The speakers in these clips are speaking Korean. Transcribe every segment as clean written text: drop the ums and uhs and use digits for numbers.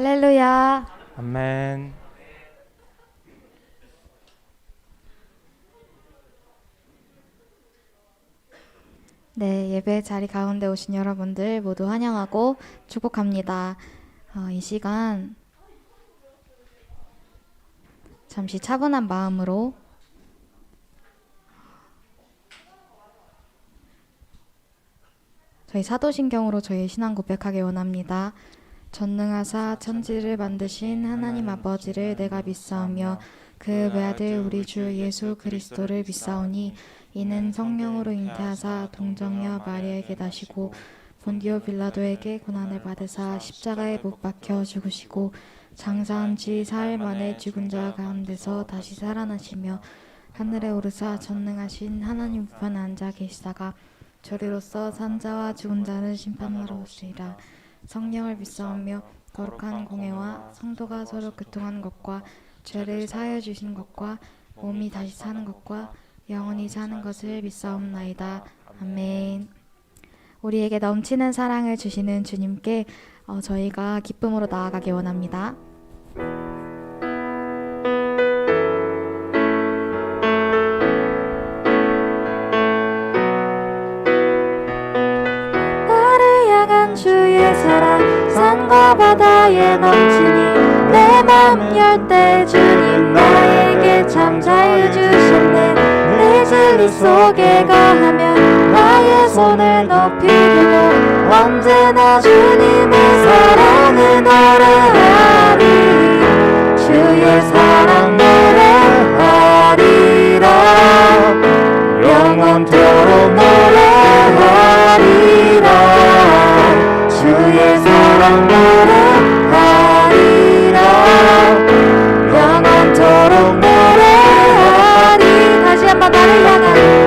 할렐루야. 아멘. 네, 예배 자리 가운데 오신 여러분들 모두 환영하고 축복합니다. 이 시간 잠시 차분한 마음으로 저희 사도신경으로 저희 신앙 고백하기 원합니다. 전능하사 천지를 만드신 하나님 아버지를 내가 믿사오며 그 외아들 우리 주 예수 그리스도를 믿사오니 이는 성령으로 잉태하사 동정녀 마리아에게 나시고 본디오 빌라도에게 고난을 받으사 십자가에 못 박혀 죽으시고 장사한 지 사흘 만에 죽은 자 가운데서 다시 살아나시며 하늘에 오르사 전능하신 하나님 우편에 앉아 계시다가 저리로서 산자와 죽은 자를 심판하러 오시리라. 성령을 믿사오며 거룩한 공회와 성도가 서로 교통하는 것과 죄를 사하여 주시는 것과 몸이 다시 사는 것과 영원히 사는 것을 믿사옵나이다. 아멘. 우리에게 넘치는 사랑을 주시는 주님께 저희가 기쁨으로 나아가기 원합니다. 나를 향한 주의 사랑 산과 바다에 넘치니 내 맘 열 때 주님 나에게 참 잘해주셨네. 내 진리 속에 가하며 나의 손을 높이 들고 언제나 주님의 사랑을 노래하리. 주의 사랑 노래하리라. 영원토록 노래하리라. 주의 사랑 노래하리라. 영원토록 노래하리. 다시 한번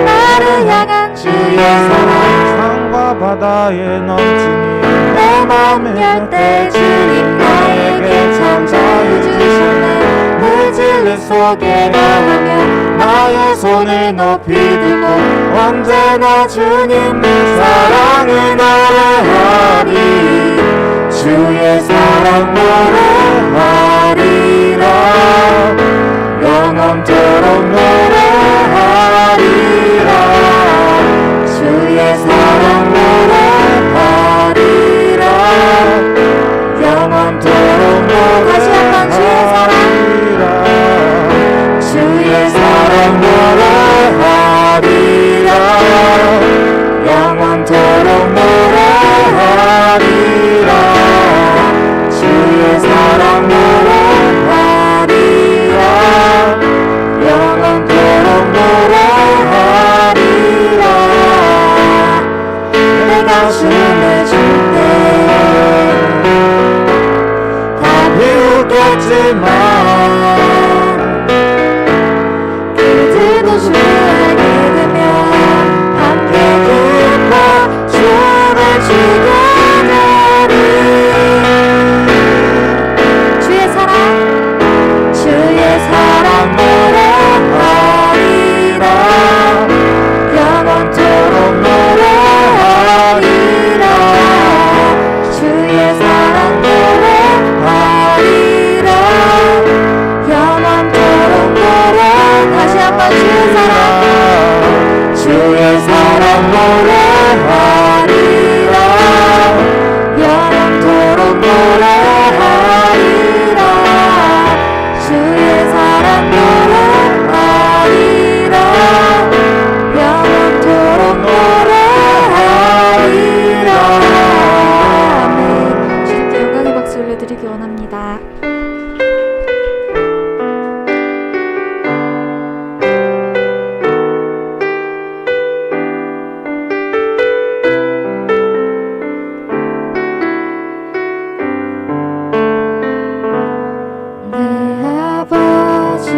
나를 향한 주의 사랑 산과 바다에 넘치니 내 맘 열 때 주님 나에게 참 잘해주셨네. 내 진리 속에 가하며 나의 손을 높이 들고 언제나 주님의 사랑을 노래하리. 주의 사랑 노래하리라. 영원토록 노래하리라. 주의 사랑 노래하리라. 영원토록 노래하리라. 다시 한번 주의 사랑 노래하리라. 영원토록 노래하리라. 주의 사랑 노래하리라. 영원토록 노래하리라. 내가 춤을 출 때 다 비웃겠지만 그들도 주를 믿으며 함께 기뻐 춤을 추게 되리. 주의 사랑 노래하리라. 영원토록 노래하리라. 주의 사랑 노래하리라. 영원토록 노래. 다시 한번 주의 사랑 노래하리라. 영원토록 노래하리라. 주의 사랑 노래하리라. 영원토록 노래하리라. 아멘. 주님께 영광의 박수 올려드리기 원합니다. 내 아버지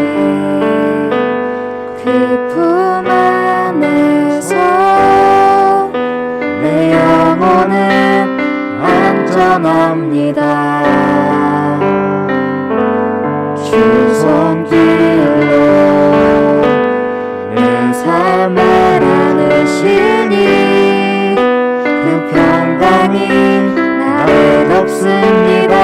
그 품 안에서 내 영혼은 안전합니다. 주 손길로 내 삶을 안으시니 그 평강이 나를 덮습니다.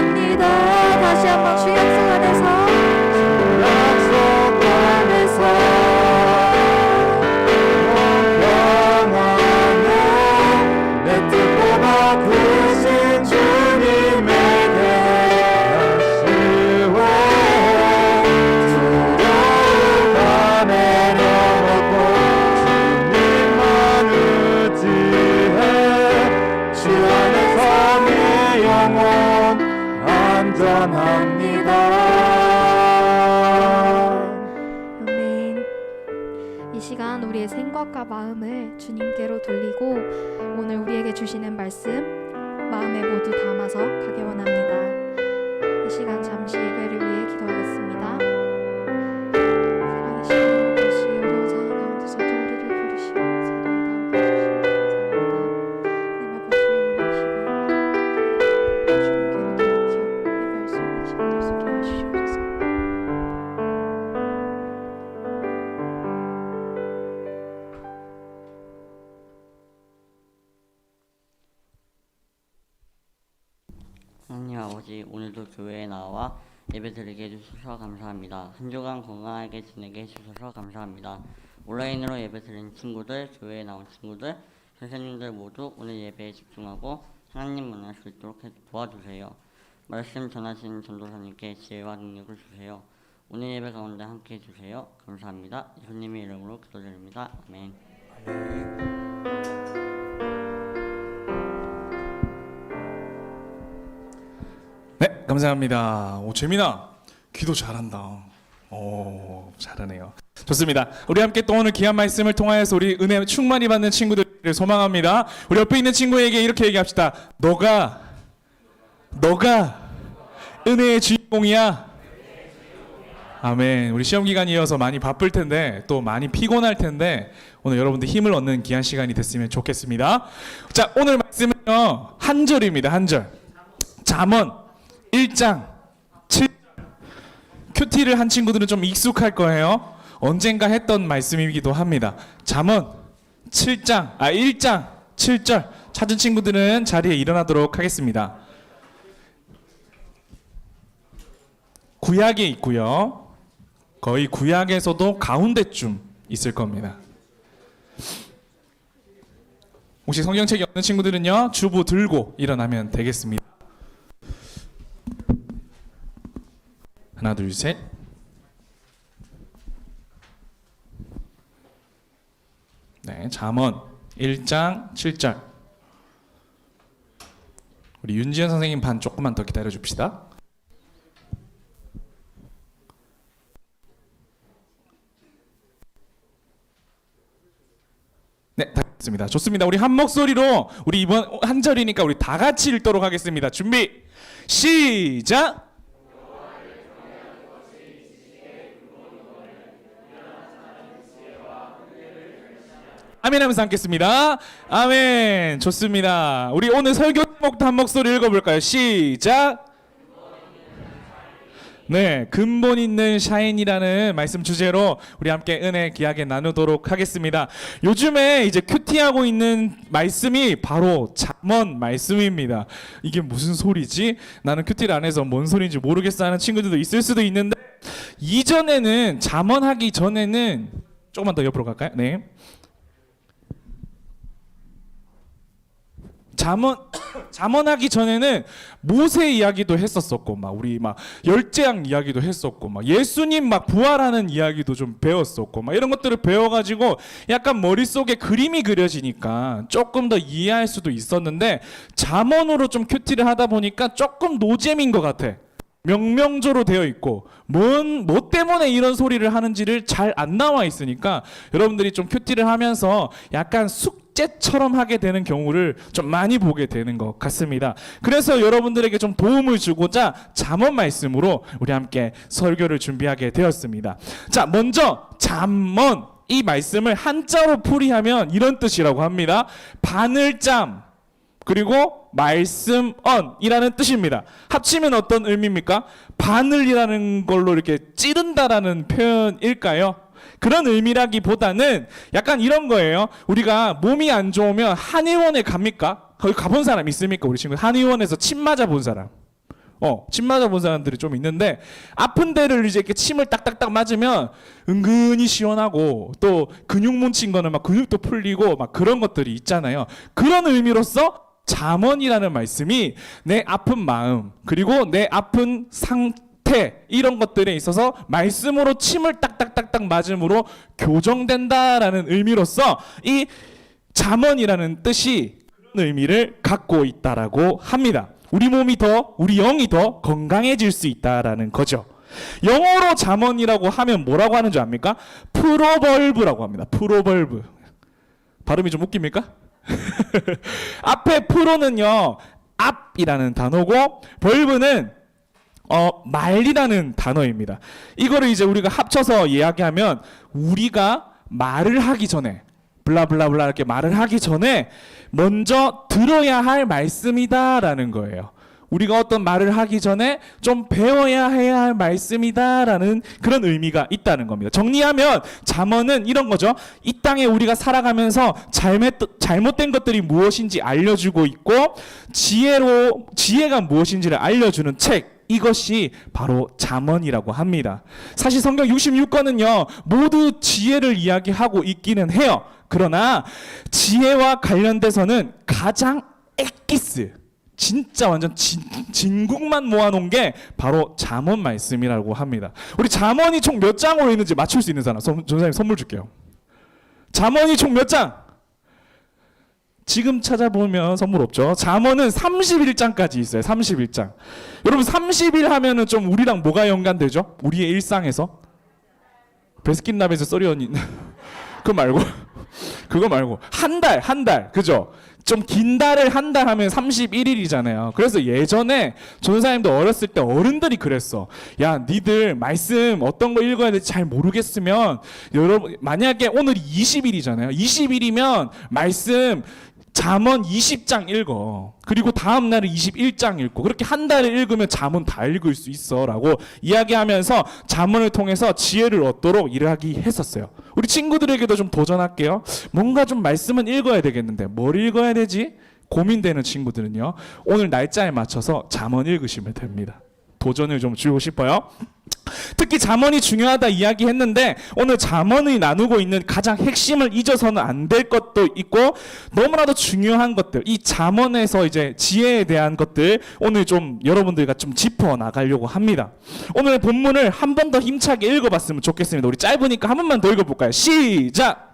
감사합니다. 다시 한번 주 약속 안에서 약속 안에서 평안에 내 뜻보다 크신 주님에게 다시 두려움 다 내려놓고 주님만 의지해 주 안에서 내 영혼 안전합니다. 아멘. 이 시간 우리의 생각과 마음을 주님께로 돌리고 오늘 우리에게 주시는 말씀 마음에 모두 담아서 가기 원합니다. 이 시간 잠시 예배를 위해 기도하겠습니다. 살아계신 아버지, 어려운 상황 가운데서도 우리를 부르시고 자리에 나와 주시옵소서. 내 말씀 주님께로 돌이켜 예배할 수 있는 시간을 주게 하시옵소서. 하나님 아버지, 오늘도 교회에 나와 예배드리게 해주셔서 감사합니다. 한 주간 건강하게 지내게 해주셔서 감사합니다. 온라인으로 예배드린 친구들, 교회에 나온 친구들, 선생님들 모두 오늘 예배에 집중하고 하나님 만날 수 있도록 도와주세요. 말씀 전하신 전도사님께 지혜와 능력을 주세요. 오늘 예배 가운데 함께 해주세요. 감사합니다. 예수님의 이름으로 기도드립니다. 아멘. 네, 감사합니다. 오, 재민아, 기도 잘한다. 오, 잘하네요. 좋습니다. 우리 함께 또 오늘 귀한 말씀을 통하여서 우리 은혜 충만히 받는 친구들을 소망합니다. 우리 옆에 있는 친구에게 이렇게 얘기합시다. 너가 은혜의 주인공이야. 아멘. 우리 시험 기간이어서 많이 바쁠 텐데 또 많이 피곤할 텐데 오늘 여러분들 힘을 얻는 귀한 시간이 됐으면 좋겠습니다. 자, 오늘 말씀은요, 한 절입니다. 한 절. 잠언 1장 7. 큐티를 한 친구들은 좀 익숙할 거예요. 언젠가 했던 말씀이기도 합니다. 잠언 1장 7절 찾은 친구들은 자리에 일어나도록 하겠습니다. 구약에 있고요. 거의 구약에서도 가운데쯤 있을 겁니다. 혹시 성경책이 없는 친구들은요, 주보 들고 일어나면 되겠습니다. 하나, 둘, 셋. 네, 잠언 1장 7절. 우리 윤지현 선생님 반 조금만 더 기다려 줍시다. 네, 다 됐습니다. 좋습니다. 우리 한 목소리로 우리 이번 한 절이니까 우리 다 같이 읽도록 하겠습니다. 준비, 시작. 아멘 하면서 함께했습니다. 아멘. 좋습니다. 우리 오늘 설교 제목도 한 목소리 읽어볼까요? 시작. 네, 근본 있는 샤인이라는 말씀 주제로 우리 함께 은혜 귀하게 나누도록 하겠습니다. 요즘에 이제 큐티하고 있는 말씀이 바로 잠언 말씀입니다. 이게 무슨 소리지? 나는 큐티를 안 해서 뭔 소리인지 모르겠어 하는 친구들도 있을 수도 있는데, 이전에는 잠언하기 전에는 조금만 더 옆으로 갈까요? 네. 잠언하기 전에는 모세 이야기도 했었었고, 막 우리 막 열재앙 이야기도 했었고, 막 예수님 막 부활하는 이야기도 좀 배웠었고, 막 이런 것들을 배워가지고 약간 머릿속에 그림이 그려지니까 조금 더 이해할 수도 있었는데, 잠언으로 좀 큐티를 하다 보니까 조금 노잼인 것 같아. 명명조로 되어 있고 뭐 때문에 이런 소리를 하는지를 잘 안 나와 있으니까 여러분들이 좀 큐티를 하면서 약간 숙제처럼 하게 되는 경우를 좀 많이 보게 되는 것 같습니다. 그래서 여러분들에게 좀 도움을 주고자 잠언 말씀으로 우리 함께 설교를 준비하게 되었습니다. 자, 먼저 잠언 이 말씀을 한자로 풀이하면 이런 뜻이라고 합니다. 바늘잠 그리고 말씀언이라는 뜻입니다. 합치면 어떤 의미입니까? 바늘이라는 걸로 이렇게 찌른다라는 표현일까요? 그런 의미라기보다는 약간 이런 거예요. 우리가 몸이 안 좋으면 한의원에 갑니까? 거기 가본 사람 있습니까? 우리 친구 한의원에서 침 맞아 본 사람 침 맞아본 사람들이 좀 있는데 아픈 데를 이제 이렇게 침을 딱딱딱 맞으면 은근히 시원하고 또 근육 뭉친 거는 막 근육도 풀리고 막 그런 것들이 있잖아요. 그런 의미로서 잠언이라는 말씀이 내 아픈 마음 그리고 내 아픈 상태 이런 것들에 있어서 말씀으로 침을 딱딱딱딱 맞음으로 교정된다라는 의미로서 이 잠언이라는 뜻이 그런 의미를 갖고 있다라고 합니다. 우리 몸이 더, 우리 영이 더 건강해질 수 있다라는 거죠. 영어로 잠언이라고 하면 뭐라고 하는 줄 압니까? 프로벌브라고 합니다. 프로벌브. 발음이 좀 웃깁니까? 앞에 프로는요, 앞이라는 단어고, 벌브는 말이라는 단어입니다. 이거를 이제 우리가 합쳐서 이야기하면 우리가 말을 하기 전에 블라블라블라 이렇게 말을 하기 전에 먼저 들어야 할 말씀이다라는 거예요. 우리가 어떤 말을 하기 전에 좀 배워야 해야 할 말씀이다라는 그런 의미가 있다는 겁니다. 정리하면 잠언은 이런 거죠. 이 땅에 우리가 살아가면서 잘못된 것들이 무엇인지 알려주고 있고 지혜가 무엇인지를 알려주는 책, 이것이 바로 잠언이라고 합니다. 사실 성경 66권은요 모두 지혜를 이야기하고 있기는 해요. 그러나 지혜와 관련돼서는 가장 엑기스, 진짜 완전 진국만 모아놓은 게 바로 잠언 말씀이라고 합니다. 우리 잠언이 총 몇 장으로 있는지 맞출 수 있는 사람 전사님 선물 줄게요. 잠언이 총 몇 장? 지금 찾아보면 선물 없죠. 잠언은 31장까지 있어요. 31장. 여러분 30일 하면은 좀 우리랑 뭐가 연관되죠? 우리의 일상에서 베스킨라빈스 쏘리언이 그거 말고 한 달 그죠? 좀 긴 달을 한 달 하면 31일이잖아요. 그래서 예전에 전사님도 어렸을 때 어른들이 그랬어. 야, 니들 말씀 어떤 거 읽어야 될지 잘 모르겠으면 여러분 만약에 오늘이 20일이잖아요. 20일이면 말씀 잠언 20장 읽어. 그리고 다음 날은 21장 읽고 그렇게 한 달을 읽으면 잠언 다 읽을 수 있어라고 이야기하면서 잠언을 통해서 지혜를 얻도록 이야기했었어요. 우리 친구들에게도 좀 도전할게요. 뭔가 좀 말씀은 읽어야 되겠는데 뭘 읽어야 되지? 고민되는 친구들은요. 오늘 날짜에 맞춰서 잠언 읽으시면 됩니다. 도전을 좀 주고 싶어요. 특히 잠언이 중요하다 이야기했는데 오늘 잠언이 나누고 있는 가장 핵심을 잊어서는 안 될 것도 있고 너무나도 중요한 것들, 이 잠언에서 이제 지혜에 대한 것들 오늘 좀 여러분들과 좀 짚어 나가려고 합니다. 오늘 본문을 한 번 더 힘차게 읽어봤으면 좋겠습니다. 우리 짧으니까 한 번만 더 읽어볼까요? 시작!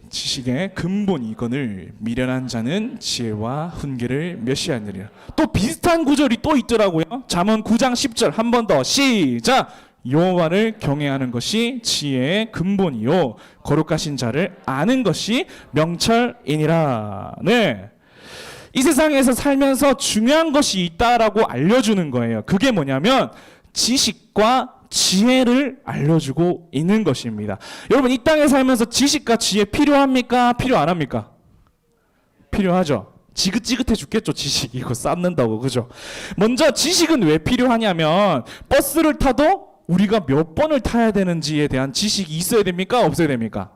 지식의 근본 이건을 미련한 자는 지혜와 훈계를 멸시하느니라. 또 비슷한 구절이 또 있더라고요. 잠언 9장 10절 한 번 더 시작. 여호와를 경외하는 것이 지혜의 근본이요 거룩하신 자를 아는 것이 명철이니라. 네. 이 세상에서 살면서 중요한 것이 있다라고 알려주는 거예요. 그게 뭐냐면 지식과 지혜를 알려주고 있는 것입니다. 여러분 이 땅에 살면서 지식과 지혜 필요합니까? 필요 안 합니까? 필요하죠. 지긋지긋해 죽겠죠. 지식 이거 쌓는다고 그죠? 먼저 지식은 왜 필요하냐면 버스를 타도 우리가 몇 번을 타야 되는지에 대한 지식이 있어야 됩니까? 없어야 됩니까?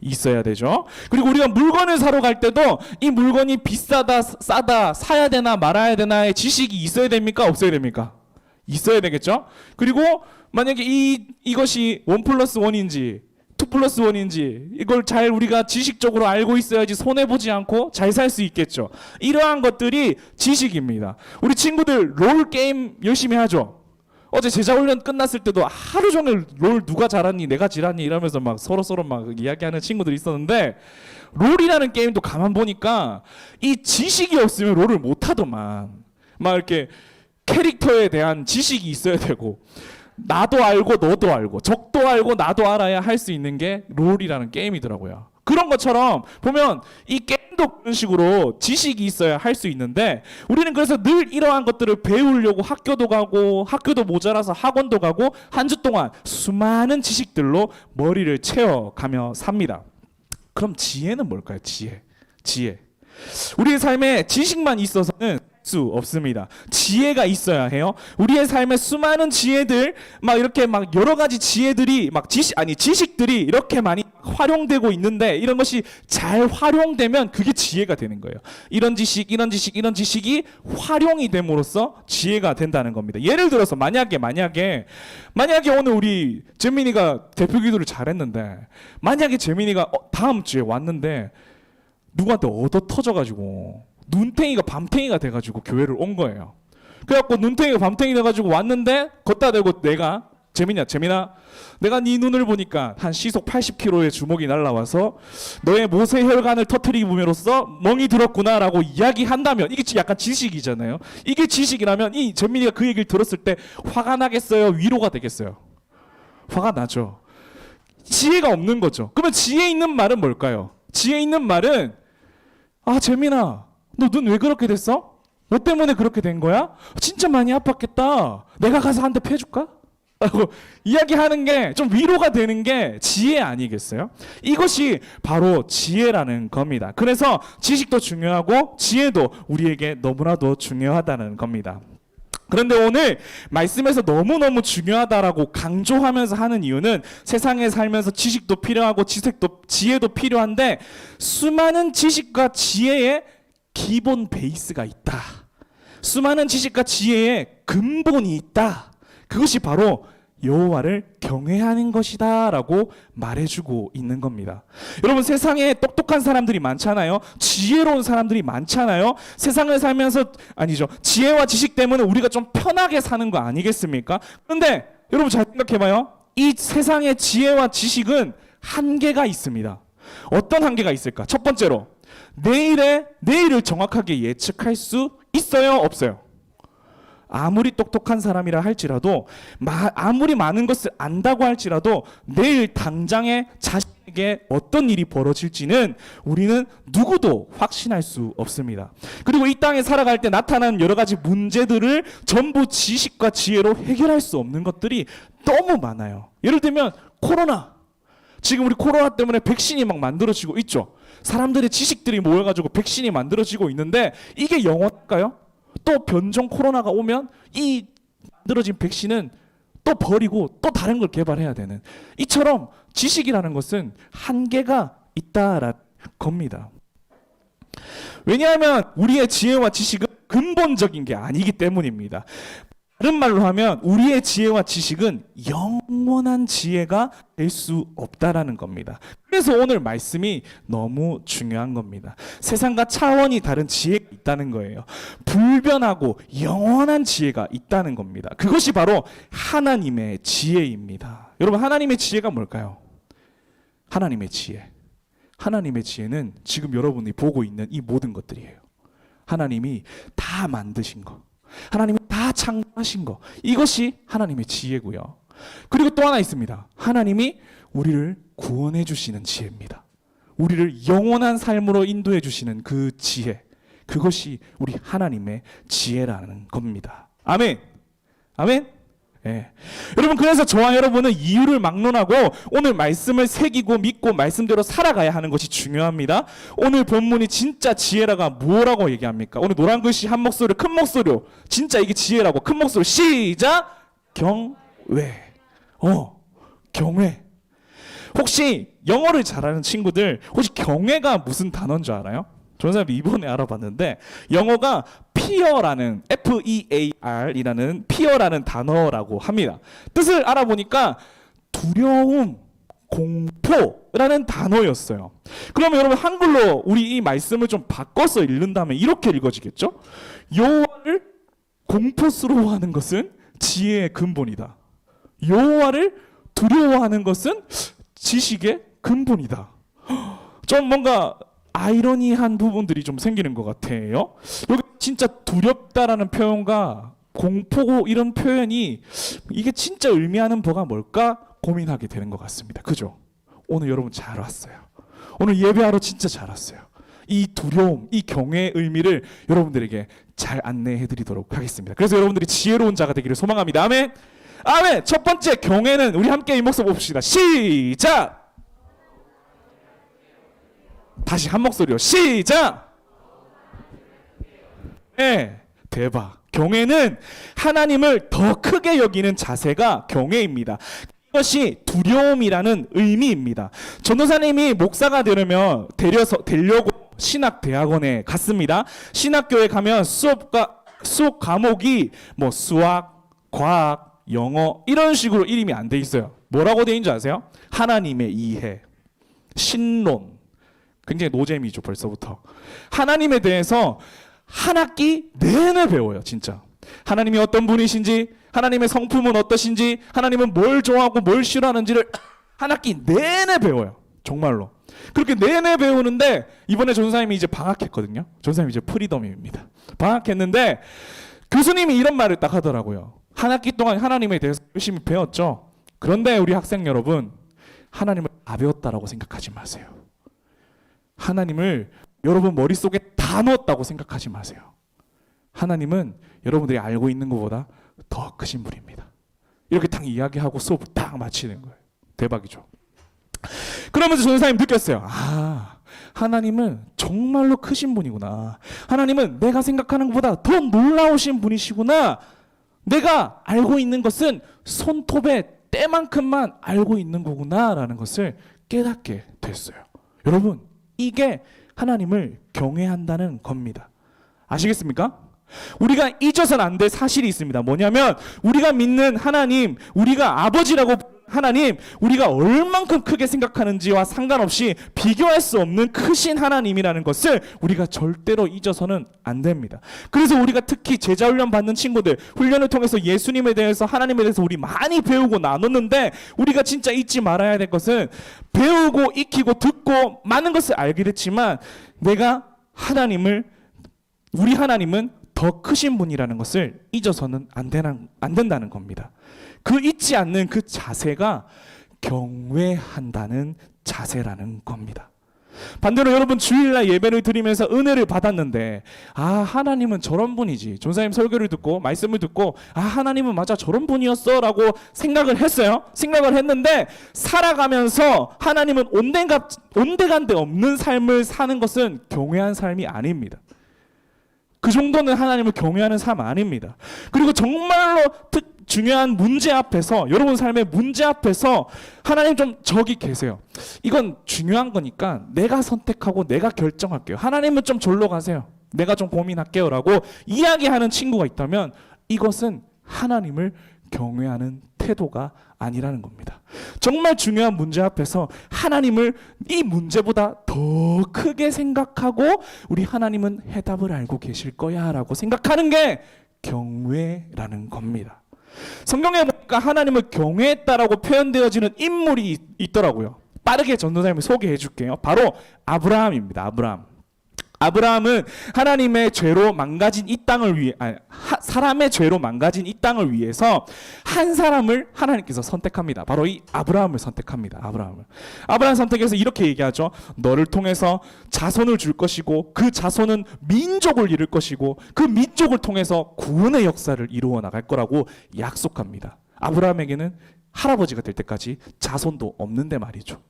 있어야 되죠. 그리고 우리가 물건을 사러 갈 때도 이 물건이 비싸다 싸다 사야 되나 말아야 되나의 지식이 있어야 됩니까? 없어야 됩니까? 있어야 되겠죠. 그리고 만약에 이것이 1+1인지 2+1인지 이걸 잘 우리가 지식적으로 알고 있어야지 손해보지 않고 잘 살 수 있겠죠. 이러한 것들이 지식입니다. 우리 친구들 롤 게임 열심히 하죠. 어제 제자훈련 끝났을 때도 하루 종일 롤 누가 잘하니 내가 지라니 이러면서 막 서로 막 이야기하는 친구들이 있었는데 롤이라는 게임도 가만 보니까 이 지식이 없으면 롤을 못하더만. 막 이렇게 캐릭터에 대한 지식이 있어야 되고 나도 알고 너도 알고 적도 알고 나도 알아야 할 수 있는 게 롤이라는 게임이더라고요. 그런 것처럼 보면 이 게임도 그런 식으로 지식이 있어야 할 수 있는데 우리는 그래서 늘 이러한 것들을 배우려고 학교도 가고 학교도 모자라서 학원도 가고 한 주 동안 수많은 지식들로 머리를 채워가며 삽니다. 그럼 지혜는 뭘까요? 지혜. 우리의 삶에 지식만 있어서는 수 없습니다. 지혜가 있어야 해요. 우리의 삶에 수많은 지혜들 막 이렇게 막 여러 가지 지혜들이 막 지식들이 이렇게 많이 활용되고 있는데 이런 것이 잘 활용되면 그게 지혜가 되는 거예요. 이런 지식이 활용이 됨으로써 지혜가 된다는 겁니다. 예를 들어서 만약에 오늘 우리 재민이가 대표 기도를 잘했는데 만약에 재민이가 다음 주에 왔는데 누구한테 얻어 터져가지고 눈탱이가 밤탱이가 돼가지고 교회를 온 거예요. 그래갖고 눈탱이가 밤탱이 돼가지고 왔는데 걷다 대고 내가 재민아 내가 네 눈을 보니까 한 시속 80km의 주먹이 날라와서 너의 모세 혈관을 터트림으로써 멍이 들었구나라고 이야기한다면 이게 약간 지식이잖아요. 이게 지식이라면 이 재민이가 그 얘기를 들었을 때 화가 나겠어요? 위로가 되겠어요? 화가 나죠. 지혜가 없는 거죠. 그러면 지혜 있는 말은 뭘까요? 지혜 있는 말은 재민아 너 눈 왜 그렇게 됐어? 뭐 때문에 그렇게 된 거야? 진짜 많이 아팠겠다. 내가 가서 한 대 패줄까? 라고 이야기하는 게 좀 위로가 되는 게 지혜 아니겠어요? 이것이 바로 지혜라는 겁니다. 그래서 지식도 중요하고 지혜도 우리에게 너무나도 중요하다는 겁니다. 그런데 오늘 말씀에서 너무너무 중요하다라고 강조하면서 하는 이유는 세상에 살면서 지식도 필요하고 지혜도 필요한데 수많은 지식과 지혜의 기본 베이스가 있다. 수많은 지식과 지혜의 근본이 있다. 그것이 바로 여호와를 경외하는 것이다라고 말해주고 있는 겁니다. 여러분 세상에 똑똑한 사람들이 많잖아요. 지혜로운 사람들이 많잖아요. 세상을 살면서 지혜와 지식 때문에 우리가 좀 편하게 사는 거 아니겠습니까? 그런데 여러분 잘 생각해봐요. 이 세상의 지혜와 지식은 한계가 있습니다. 어떤 한계가 있을까? 첫 번째로 내일을 정확하게 예측할 수 있어요? 없어요? 아무리 똑똑한 사람이라 할지라도 아무리 많은 것을 안다고 할지라도 내일 당장에 자신에게 어떤 일이 벌어질지는 우리는 누구도 확신할 수 없습니다. 그리고 이 땅에 살아갈 때 나타나는 여러 가지 문제들을 전부 지식과 지혜로 해결할 수 없는 것들이 너무 많아요. 예를 들면 코로나. 지금 우리 코로나 때문에 백신이 막 만들어지고 있죠. 사람들의 지식들이 모여가지고 백신이 만들어지고 있는데 이게 영원할까요? 또 변종 코로나가 오면 이 만들어진 백신은 또 버리고 또 다른 걸 개발해야 되는 이처럼 지식이라는 것은 한계가 있다라는 겁니다. 왜냐하면 우리의 지혜와 지식은 근본적인 게 아니기 때문입니다. 다른 말로 하면 우리의 지혜와 지식은 영원한 지혜가 될 수 없다라는 겁니다. 그래서 오늘 말씀이 너무 중요한 겁니다. 세상과 차원이 다른 지혜가 있다는 거예요. 불변하고 영원한 지혜가 있다는 겁니다. 그것이 바로 하나님의 지혜입니다. 여러분 하나님의 지혜가 뭘까요? 하나님의 지혜. 하나님의 지혜는 지금 여러분이 보고 있는 이 모든 것들이에요. 하나님이 다 만드신 거. 하나님이 다 창조하신 거. 이것이 하나님의 지혜고요. 그리고 또 하나 있습니다. 하나님이 우리를 구원해 주시는 지혜입니다. 우리를 영원한 삶으로 인도해 주시는 그 지혜. 그것이 우리 하나님의 지혜라는 겁니다. 아멘. 아멘. 예. 여러분 그래서 저와 여러분은 이유를 막론하고 오늘 말씀을 새기고 믿고 말씀대로 살아가야 하는 것이 중요합니다. 오늘 본문이 진짜 지혜라가 뭐라고 얘기합니까? 오늘 노란 글씨 한 목소리로 큰 목소리로 진짜 이게 지혜라고 큰 목소리로 시작! 경외. 경외. 혹시 영어를 잘하는 친구들 혹시 경외가 무슨 단어인 줄 알아요? 저는 이번에 알아봤는데 영어가 fear라는 F-E-A-R이라는 fear라는 단어라고 합니다. 뜻을 알아보니까 두려움, 공포라는 단어였어요. 그러면 여러분 한글로 우리 이 말씀을 좀 바꿔서 읽는다면 이렇게 읽어지겠죠? 여호와를 공포스러워하는 것은 지혜의 근본이다. 여호와를 두려워하는 것은 지식의 근본이다. 좀 뭔가 아이러니한 부분들이 좀 생기는 것 같아요. 여기 진짜 두렵다라는 표현과 공포고 이런 표현이 이게 진짜 의미하는 바가 뭘까 고민하게 되는 것 같습니다. 그죠? 오늘 여러분 잘 왔어요. 오늘 예배하러 진짜 잘 왔어요. 이 두려움, 이 경외의 의미를 여러분들에게 잘 안내해 드리도록 하겠습니다. 그래서 여러분들이 지혜로운 자가 되기를 소망합니다. 아멘. 아멘. 첫 번째 경외는 우리 함께 이 목소리 봅시다. 시작. 다시 한 목소리요. 시작. 네. 대박. 경외는 하나님을 더 크게 여기는 자세가 경외입니다. 이것이 두려움이라는 의미입니다. 전도사님이 목사가 되려면 되려고 신학대학원에 갔습니다. 신학교에 가면 수업 과목이 뭐 수학, 과학, 영어 이런 식으로 이름이 안 돼 있어요. 뭐라고 돼 있는 줄 아세요? 하나님의 이해, 신론. 굉장히 노잼이죠 벌써부터. 하나님에 대해서 한 학기 내내 배워요. 진짜 하나님이 어떤 분이신지, 하나님의 성품은 어떠신지, 하나님은 뭘 좋아하고 뭘 싫어하는지를 한 학기 내내 배워요. 정말로. 그렇게 내내 배우는데 이번에 전사님이 이제 방학했거든요. 전사님이 이제 프리덤입니다. 방학했는데 교수님이 이런 말을 딱 하더라고요. 한 학기 동안 하나님에 대해서 열심히 배웠죠. 그런데 우리 학생 여러분, 하나님을 다 배웠다라고 생각하지 마세요. 하나님을 여러분 머릿속에 다 넣었다고 생각하지 마세요. 하나님은 여러분들이 알고 있는 것보다 더 크신 분입니다. 이렇게 딱 이야기하고 수업을 딱 마치는 거예요. 대박이죠. 그러면서 전사님 느꼈어요. 아, 하나님은 정말로 크신 분이구나. 하나님은 내가 생각하는 것보다 더 놀라우신 분이시구나. 내가 알고 있는 것은 손톱의 때만큼만 알고 있는 거구나라는 것을 깨닫게 됐어요. 여러분, 이게 하나님을 경외한다는 겁니다. 아시겠습니까? 우리가 잊어서는 안 될 사실이 있습니다. 뭐냐면 우리가 믿는 하나님, 우리가 아버지라고 하나님, 우리가 얼만큼 크게 생각하는지와 상관없이 비교할 수 없는 크신 하나님이라는 것을 우리가 절대로 잊어서는 안 됩니다. 그래서 우리가 특히 제자훈련 받는 친구들, 훈련을 통해서 예수님에 대해서, 하나님에 대해서 우리 많이 배우고 나눴는데 우리가 진짜 잊지 말아야 될 것은 배우고 익히고 듣고 많은 것을 알게 됐지만 내가 하나님을, 우리 하나님은 더 크신 분이라는 것을 잊어서는 안 된다는 겁니다. 그 잊지 않는 그 자세가 경외한다는 자세라는 겁니다. 반대로 여러분 주일날 예배를 드리면서 은혜를 받았는데 아, 하나님은 저런 분이지. 전사님 설교를 듣고 말씀을 듣고 아, 하나님은 맞아 저런 분이었어 라고 생각을 했어요. 생각을 했는데 살아가면서 하나님은 온데간데 없는 삶을 사는 것은 경외한 삶이 아닙니다. 그 정도는 하나님을 경외하는 삶 아닙니다. 그리고 정말로 중요한 문제 앞에서, 여러분 삶의 문제 앞에서 하나님 좀 저기 계세요. 이건 중요한 거니까 내가 선택하고 내가 결정할게요. 하나님은 좀 절로 가세요. 내가 좀 고민할게요 라고 이야기하는 친구가 있다면 이것은 하나님을 경외하는 태도가 아니라는 겁니다. 정말 중요한 문제 앞에서 하나님을 이 문제보다 더 크게 생각하고 우리 하나님은 해답을 알고 계실 거야 라고 생각하는 게 경외라는 겁니다. 성경에 보니까 하나님을 경외했다라고 표현되어지는 인물이 있더라고요. 빠르게 전도사님을 소개해 줄게요. 바로 아브라함입니다. 아브라함은 하나님의 죄로 망가진 이 땅을 위해, 사람의 죄로 망가진 이 땅을 위해서 한 사람을 하나님께서 선택합니다. 바로 이 아브라함을 선택합니다. 아브라함 선택해서 이렇게 얘기하죠. 너를 통해서 자손을 줄 것이고 그 자손은 민족을 이룰 것이고 그 민족을 통해서 구원의 역사를 이루어 나갈 거라고 약속합니다. 아브라함에게는 할아버지가 될 때까지 자손도 없는데 말이죠.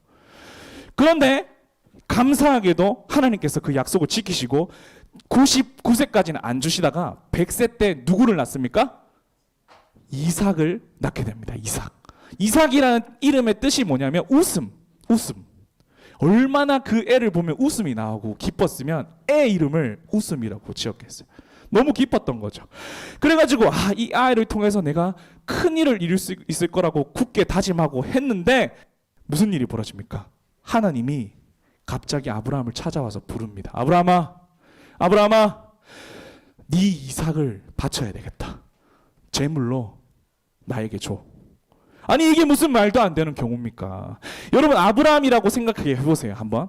그런데 감사하게도 하나님께서 그 약속을 지키시고 99세까지는 안 주시다가 100세 때 누구를 낳습니까? 이삭을 낳게 됩니다. 이삭이라는 이름의 뜻이 뭐냐면 웃음. 얼마나 그 애를 보면 웃음이 나오고 기뻤으면 애 이름을 웃음이라고 지었겠어요. 너무 기뻤던 거죠. 그래가지고 이 아이를 통해서 내가 큰 일을 이룰 수 있을 거라고 굳게 다짐하고 했는데 무슨 일이 벌어집니까? 하나님이 갑자기 아브라함을 찾아와서 부릅니다. 아브라함아, 네 이삭을 바쳐야 되겠다. 제물로 나에게 줘. 아니 이게 무슨 말도 안 되는 경우입니까? 여러분 아브라함이라고 생각해 보세요. 한번.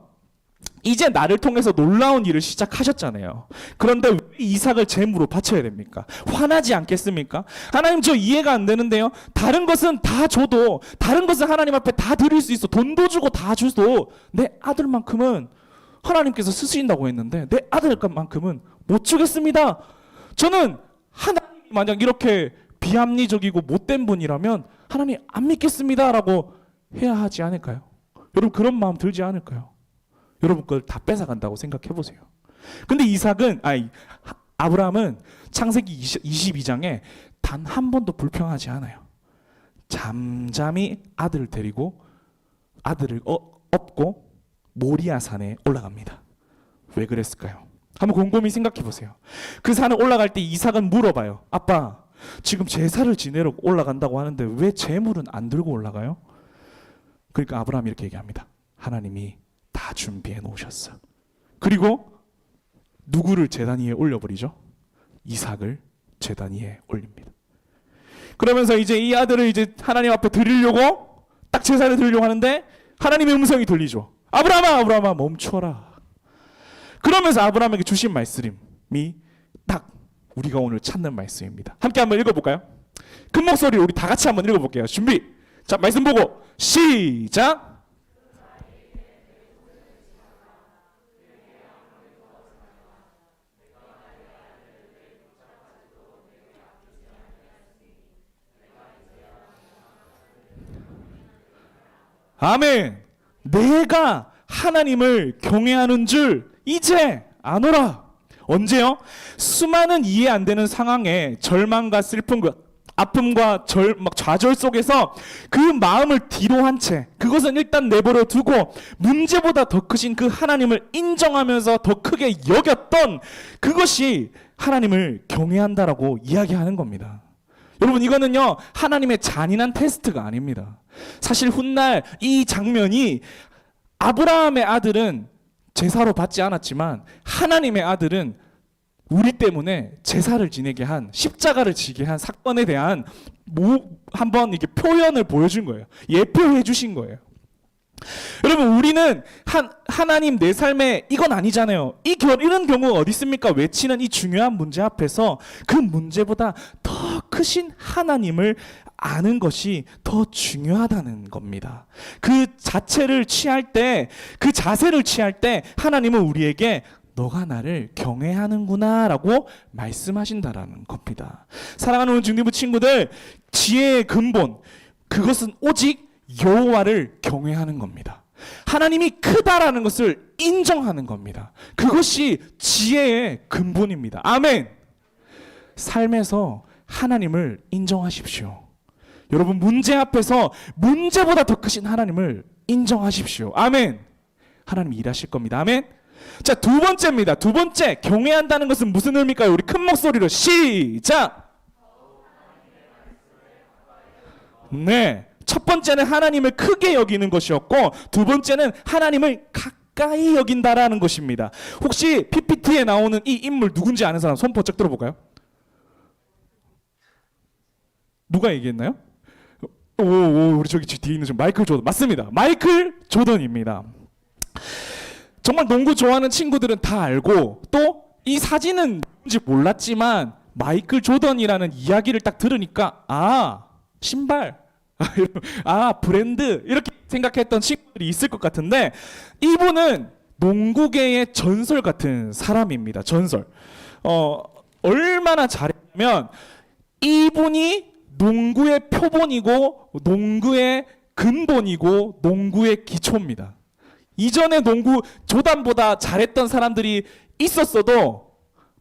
이제 나를 통해서 놀라운 일을 시작하셨잖아요. 그런데 왜 이삭을 제물로 바쳐야 됩니까? 화나지 않겠습니까? 하나님 저 이해가 안 되는데요. 다른 것은 다 줘도, 다른 것은 하나님 앞에 다 드릴 수 있어. 돈도 주고 다 줘도 내 아들만큼은 하나님께서 쓰신다고 했는데 내 아들만큼은 못 주겠습니다. 저는 하나님 만약 이렇게 비합리적이고 못된 분이라면 하나님 안 믿겠습니다 라고 해야 하지 않을까요? 여러분 그런 마음 들지 않을까요? 여러분 걸 다 뺏어간다고 생각해 보세요. 근데 아브라함은 창세기 22장에 단 한 번도 불평하지 않아요. 잠잠히 아들을 데리고 아들을 업고 모리아 산에 올라갑니다. 왜 그랬을까요? 한번 곰곰이 생각해 보세요. 그 산에 올라갈 때 이삭은 물어봐요. 아빠, 지금 제사를 지내러 올라간다고 하는데 왜 제물은 안 들고 올라가요? 그러니까 아브라함이 이렇게 얘기합니다. 하나님이 다 준비해 놓으셨어. 그리고 누구를 제단 위에 올려버리죠? 이삭을 제단 위에 올립니다. 그러면서 이제 이 아들을 이제 하나님 앞에 드리려고 딱 제사를 드리려고 하는데 하나님의 음성이 들리죠. 아브라함아, 아브라함아, 멈춰라. 그러면서 아브라함에게 주신 말씀이 딱 우리가 오늘 찾는 말씀입니다. 함께 한번 읽어볼까요? 큰 목소리로 우리 다 같이 한번 읽어볼게요. 준비. 자, 말씀 보고 시작. 아멘. 내가 하나님을 경외하는 줄 이제 아노라. 언제요? 수많은 이해 안 되는 상황에 절망과 슬픔과 아픔과 좌절 속에서 그 마음을 뒤로 한 채 그것은 일단 내버려 두고 문제보다 더 크신 그 하나님을 인정하면서 더 크게 여겼던 그것이 하나님을 경외한다라고 이야기하는 겁니다. 여러분, 이거는요 하나님의 잔인한 테스트가 아닙니다. 사실 훗날 이 장면이 아브라함의 아들은 제사로 받지 않았지만 하나님의 아들은 우리 때문에 제사를 지내게 한, 십자가를 지게 한 사건에 대한 한번 이렇게 표현을 보여준 거예요. 예표해 주신 거예요. 여러분, 우리는 하나님 내 삶에 이건 아니잖아요. 이런 경우가 어디 있습니까? 외치는 이 중요한 문제 앞에서 그 문제보다 더 크신 하나님을 아는 것이 더 중요하다는 겁니다. 그 자체를 취할 때, 그 자세를 취할 때 하나님은 우리에게 너가 나를 경외하는구나 라고 말씀하신다라는 겁니다. 사랑하는 중딩부 친구들, 지혜의 근본, 그것은 오직 여호와를 경외하는 겁니다. 하나님이 크다라는 것을 인정하는 겁니다. 그것이 지혜의 근본입니다. 아멘. 삶에서 하나님을 인정하십시오. 여러분, 문제 앞에서 문제보다 더 크신 하나님을 인정하십시오. 아멘. 하나님이 일하실 겁니다. 아멘. 자, 두 번째입니다. 두 번째, 경외한다는 것은 무슨 의미일까요? 우리 큰 목소리로 시작. 네. 첫 번째는 하나님을 크게 여기는 것이었고, 두 번째는 하나님을 가까이 여긴다라는 것입니다. 혹시 PPT에 나오는 이 인물 누군지 아는 사람 손 번쩍 들어볼까요? 누가 얘기했나요? 우리 저기 뒤에 있는 마이클 조던. 맞습니다. 마이클 조던입니다. 정말 농구 좋아하는 친구들은 다 알고, 또 이 사진은 뭔지 몰랐지만 마이클 조던이라는 이야기를 딱 들으니까 신발, 브랜드, 이렇게 생각했던 친구들이 있을 것 같은데, 이분은 농구계의 전설 같은 사람입니다. 전설. 얼마나 잘했냐면 이분이 농구의 표본이고 농구의 근본이고 농구의 기초입니다. 이전에 농구 조단보다 잘했던 사람들이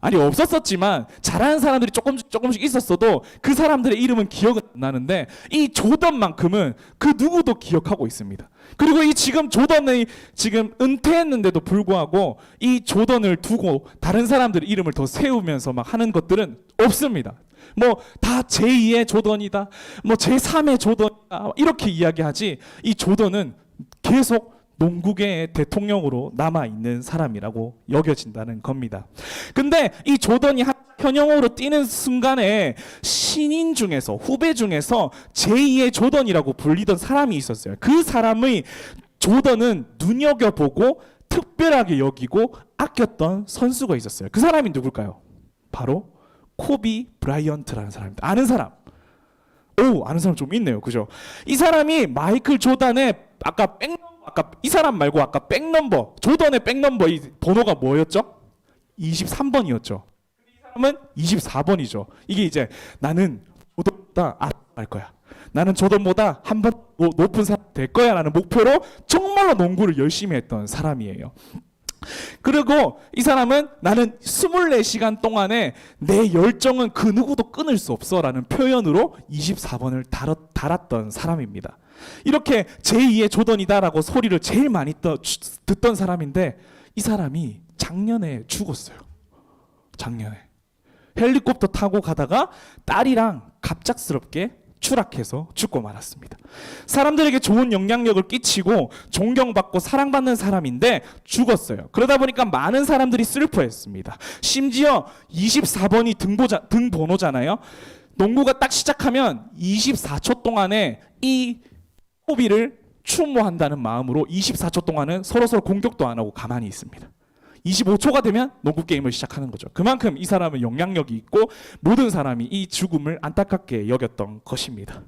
없었었지만 잘하는 사람들이 조금씩 있었어도 그 사람들의 이름은 기억은 안 나는데 이 조던만큼은 그 누구도 기억하고 있습니다. 그리고 이 지금 조던이 지금 은퇴했는데도 불구하고 이 조던을 두고 다른 사람들의 이름을 더 세우면서 막 하는 것들은 없습니다. 다 제2의 조던이다, 제3의 조던이다, 이렇게 이야기하지, 이 조던은 계속 농구계의 대통령으로 남아있는 사람이라고 여겨진다는 겁니다. 근데 이 조던이 현역으로 뛰는 순간에 신인 중에서, 후배 중에서 제2의 조던이라고 불리던 사람이 있었어요. 그 사람의 조던은 눈여겨보고 특별하게 여기고 아꼈던 선수가 있었어요. 그 사람이 누굴까요? 바로 코비 브라이언트라는 사람입니다. 아는 사람? 아는 사람 좀 있네요. 그죠? 이 사람이 마이클 조던의 이 사람 말고 아까 백넘버, 조던의 백넘버, 이 번호가 뭐였죠? 23번이었죠. 이 사람은 24번이죠. 이게 이제 나는 조던보다 할 거야. 나는 조던보다 한 번 높은 사람 될 거야 라는 목표로 정말로 농구를 열심히 했던 사람이에요. 그리고 이 사람은 나는 24시간 동안에 내 열정은 그 누구도 끊을 수 없어 라는 표현으로 24번을 달았던 사람입니다. 이렇게 제2의 조던이다라고 소리를 제일 많이 듣던 사람인데 이 사람이 작년에 죽었어요. 작년에 헬리콥터 타고 가다가 딸이랑 갑작스럽게 추락해서 죽고 말았습니다. 사람들에게 좋은 영향력을 끼치고 존경받고 사랑받는 사람인데 죽었어요. 그러다 보니까 많은 사람들이 슬퍼했습니다. 심지어 24번이 등번호잖아요. 농구가 딱 시작하면 24초 동안에 이 코비를 추모한다는 마음으로 24초 동안은 서로서로 공격도 안 하고 가만히 있습니다. 25초가 되면 농구 게임을 시작하는 거죠. 그만큼 이 사람은 영향력이 있고 모든 사람이 이 죽음을 안타깝게 여겼던 것입니다.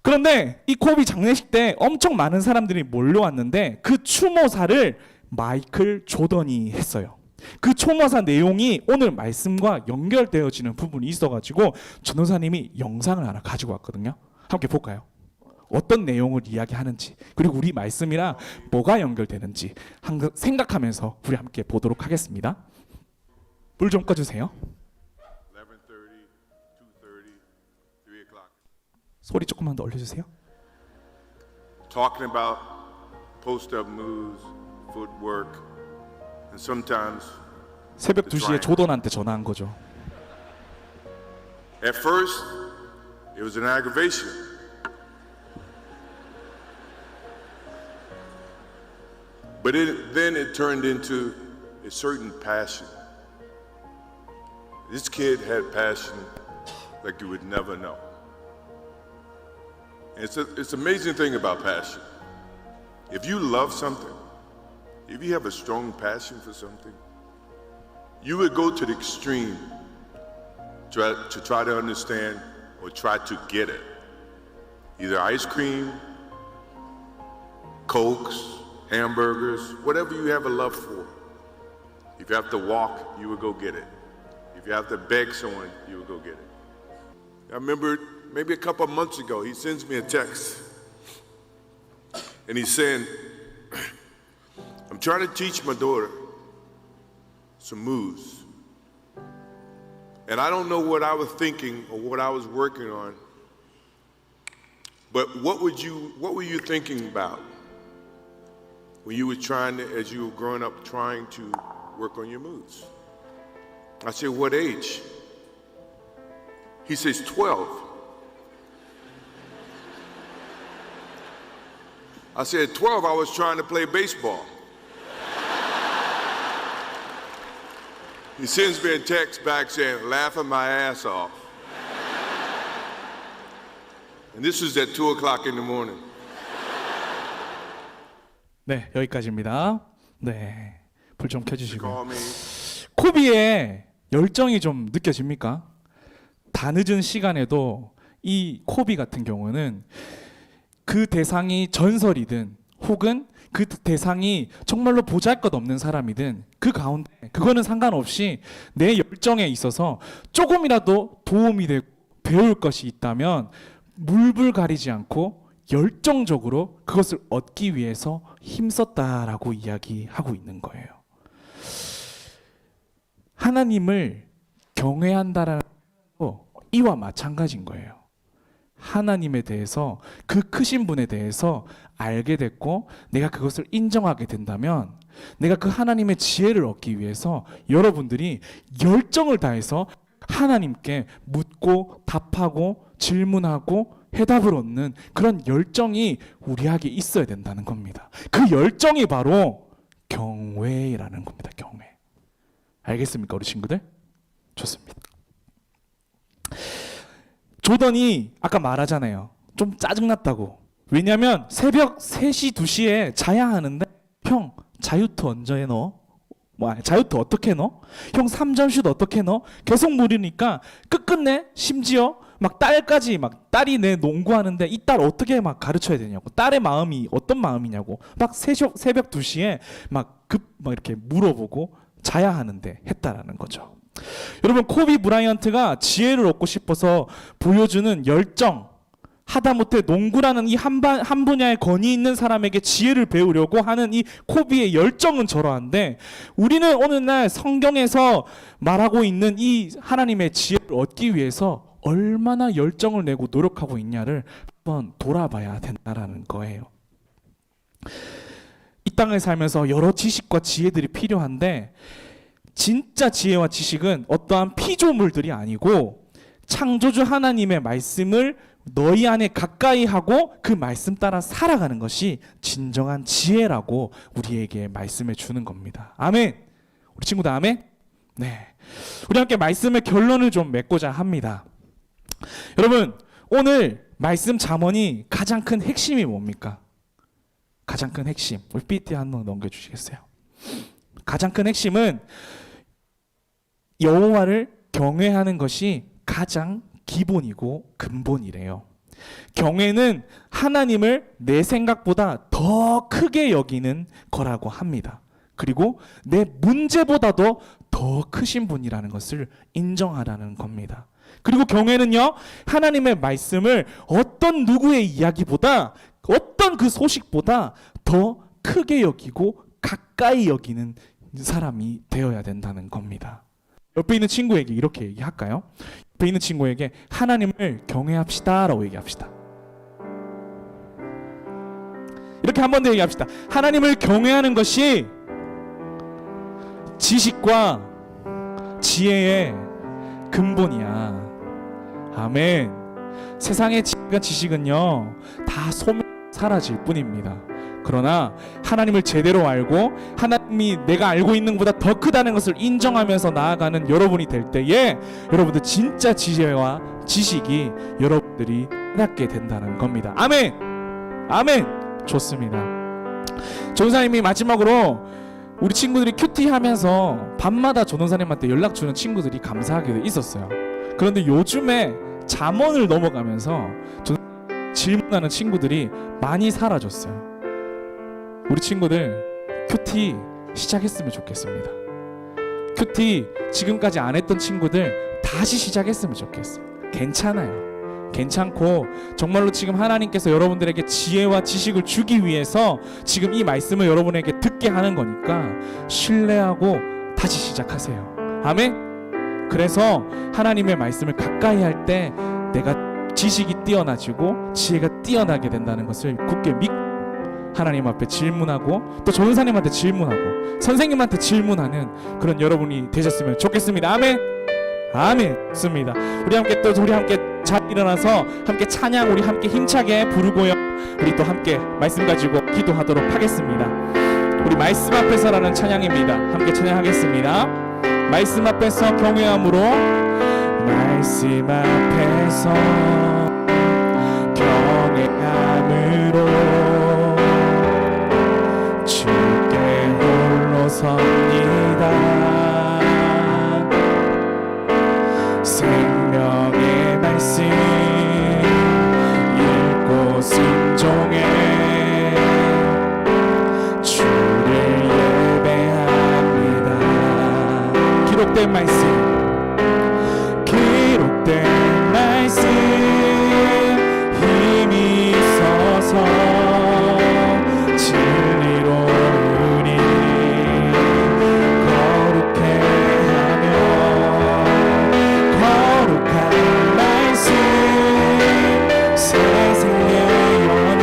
그런데 이 코비 장례식 때 엄청 많은 사람들이 몰려왔는데 그 추모사를 마이클 조던이 했어요. 그 추모사 내용이 오늘 말씀과 연결되어지는 부분이 있어가지고 전도사님이 영상을 하나 가지고 왔거든요. 함께 볼까요? 어떤 내용을 이야기하는지 그리고 우리 말씀이랑 뭐가 연결되는지 생각하면서 우리 함께 보도록 하겠습니다. 불 좀 꺼주세요. 11:30, 2:30, 3 o'clock. 소리 조금만 더 올려주세요. Talking about post-up moves, footwork, and sometimes 새벽 2시에 조던한테 전화한 거죠. at first it was an aggravation. But then it turned into a certain passion. This kid had passion like you would never know. And it's an amazing thing about passion. If you love something, if you have a strong passion for something, you would go to the extreme to try to understand or try to get it. Either ice cream, Cokes, hamburgers, whatever you have a love for. If you have to walk, you would go get it. If you have to beg someone, you would go get it. I remember maybe a couple of months ago, he sends me a text. And he's saying, I'm trying to teach my daughter some moves. And I don't know what I was thinking or what I was working on. But what were you thinking about when you were as you were growing up, trying to work on your moves? I said, what age? He says, 12. I said, at 12, I was trying to play baseball. He sends me a text back saying, laughing my ass off. And this was at 2 o'clock in the morning. 네, 여기까지입니다. 네, 불 좀 켜주시고요. Call me. 코비의 열정이 좀 느껴집니까? 다 늦은 시간에도 이 코비 같은 경우는 그 대상이 전설이든 혹은 그 대상이 정말로 보잘것없는 사람이든 그 가운데 그거는 상관없이 내 열정에 있어서 조금이라도 도움이 되고 배울 것이 있다면 물불 가리지 않고 열정적으로 그것을 얻기 위해서 힘썼다라고 이야기하고 있는 거예요. 하나님을 경외한다라는 거 이와 마찬가지인 거예요. 하나님에 대해서 그 크신 분에 대해서 알게 됐고 내가 그것을 인정하게 된다면 내가 그 하나님의 지혜를 얻기 위해서 여러분들이 열정을 다해서 하나님께 묻고 답하고 질문하고 해답을 얻는 그런 열정이 우리에게 있어야 된다는 겁니다. 그 열정이 바로 경외라는 겁니다. 경외. 알겠습니까, 우리 친구들? 좋습니다. 조던이 아까 말하잖아요. 좀 짜증났다고. 왜냐면 새벽 3시, 2시에 자야 하는데 형 자유투 언제 넣어? 자유투 어떻게 넣어? 형 3점슛 어떻게 넣어? 계속 물으니까 끝끝내 심지어 막 딸까지 막 딸이 내 농구하는데 이 딸 어떻게 막 가르쳐야 되냐고, 딸의 마음이 어떤 마음이냐고 막 새벽 2시에 막 이렇게 물어보고 자야 하는데 했다라는 거죠. 여러분, 코비 브라이언트가 지혜를 얻고 싶어서 보여주는 열정, 하다못해 농구라는 이 한 분야의 권위 있는 사람에게 지혜를 배우려고 하는 이 코비의 열정은 저러한데, 우리는 어느 날 성경에서 말하고 있는 이 하나님의 지혜를 얻기 위해서 얼마나 열정을 내고 노력하고 있냐를 한번 돌아봐야 된다라는 거예요. 이 땅을 살면서 여러 지식과 지혜들이 필요한데, 진짜 지혜와 지식은 어떠한 피조물들이 아니고 창조주 하나님의 말씀을 너희 안에 가까이 하고 그 말씀 따라 살아가는 것이 진정한 지혜라고 우리에게 말씀해 주는 겁니다. 아멘. 우리 친구들 아멘. 네, 우리 함께 말씀의 결론을 좀 맺고자 합니다. 여러분, 오늘 말씀 잠언이 가장 큰 핵심이 뭡니까? 가장 큰 핵심, 우리 PT 한번 넘겨주시겠어요? 가장 큰 핵심은 여호와를 경외하는 것이 가장 기본이고 근본이래요. 경외는 하나님을 내 생각보다 더 크게 여기는 거라고 합니다. 그리고 내 문제보다도 더 크신 분이라는 것을 인정하라는 겁니다. 그리고 경외는요, 하나님의 말씀을 어떤 누구의 이야기보다, 어떤 그 소식보다 더 크게 여기고 가까이 여기는 사람이 되어야 된다는 겁니다. 옆에 있는 친구에게 이렇게 얘기할까요? 옆에 있는 친구에게 하나님을 경외합시다 라고 얘기합시다. 이렇게 한 번 더 얘기합시다. 하나님을 경외하는 것이 지식과 지혜의 근본이야. 아멘. 세상의 지혜가 지식은요, 다 소멸 사라질 뿐입니다. 그러나 하나님을 제대로 알고 하나님이 내가 알고 있는 것보다 더 크다는 것을 인정하면서 나아가는 여러분이 될 때에 여러분들 진짜 지혜와 지식이 여러분들이 깨닫게 된다는 겁니다. 아멘. 아멘. 좋습니다. 전사님이 마지막으로 우리 친구들이 큐티 하면서 밤마다 조동사님한테 연락 주는 친구들이 감사하게도 있었어요. 그런데 요즘에 잠언을 넘어가면서 질문하는 친구들이 많이 사라졌어요. 우리 친구들 큐티 시작했으면 좋겠습니다. 큐티 지금까지 안 했던 친구들 다시 시작했으면 좋겠어요. 괜찮아요. 괜찮고 정말로 지금 하나님께서 여러분들에게 지혜와 지식을 주기 위해서 지금 이 말씀을 여러분에게 듣게 하는 거니까 신뢰하고 다시 시작하세요. 아멘. 그래서 하나님의 말씀을 가까이 할 때 내가 지식이 뛰어나지고 지혜가 뛰어나게 된다는 것을 굳게 믿고 하나님 앞에 질문하고 또 조은사님한테 질문하고 선생님한테 질문하는 그런 여러분이 되셨으면 좋겠습니다. 아멘. 아멘. 좋습니다. 우리 함께 잘 일어나서 함께 찬양 우리 함께 힘차게 부르고요. 우리 또 함께 말씀 가지고 기도하도록 하겠습니다. 우리 말씀 앞에서라는 찬양입니다. 함께 찬양하겠습니다. 말씀 앞에서 경외함으로, 말씀 앞에서 경외함으로 주께 홀로 섭니다. 생명의 말씀 읽고 순종해 주를 예배합니다. 기록된 말씀, 기록된 말씀 힘이 있어서 진리로 우리 거룩해 하며, 거룩한 말씀 세상의 연이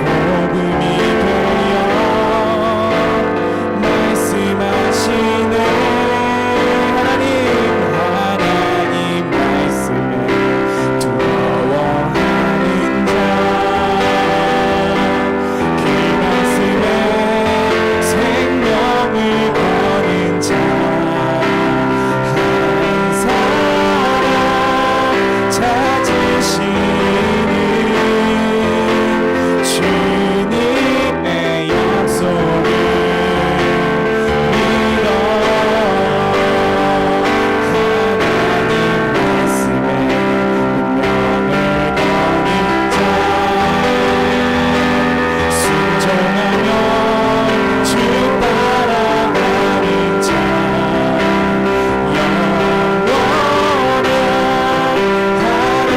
복음이 되어 말씀하시네. 하나님 말씀을 두려워하는 자, 그 말씀에 생명을 거는 자 한 사람 찾으시는 주님의 약속을 믿어 하나님 말씀에 운명을 거는 자 순종하며 주 따라가는 자 영원한 하나님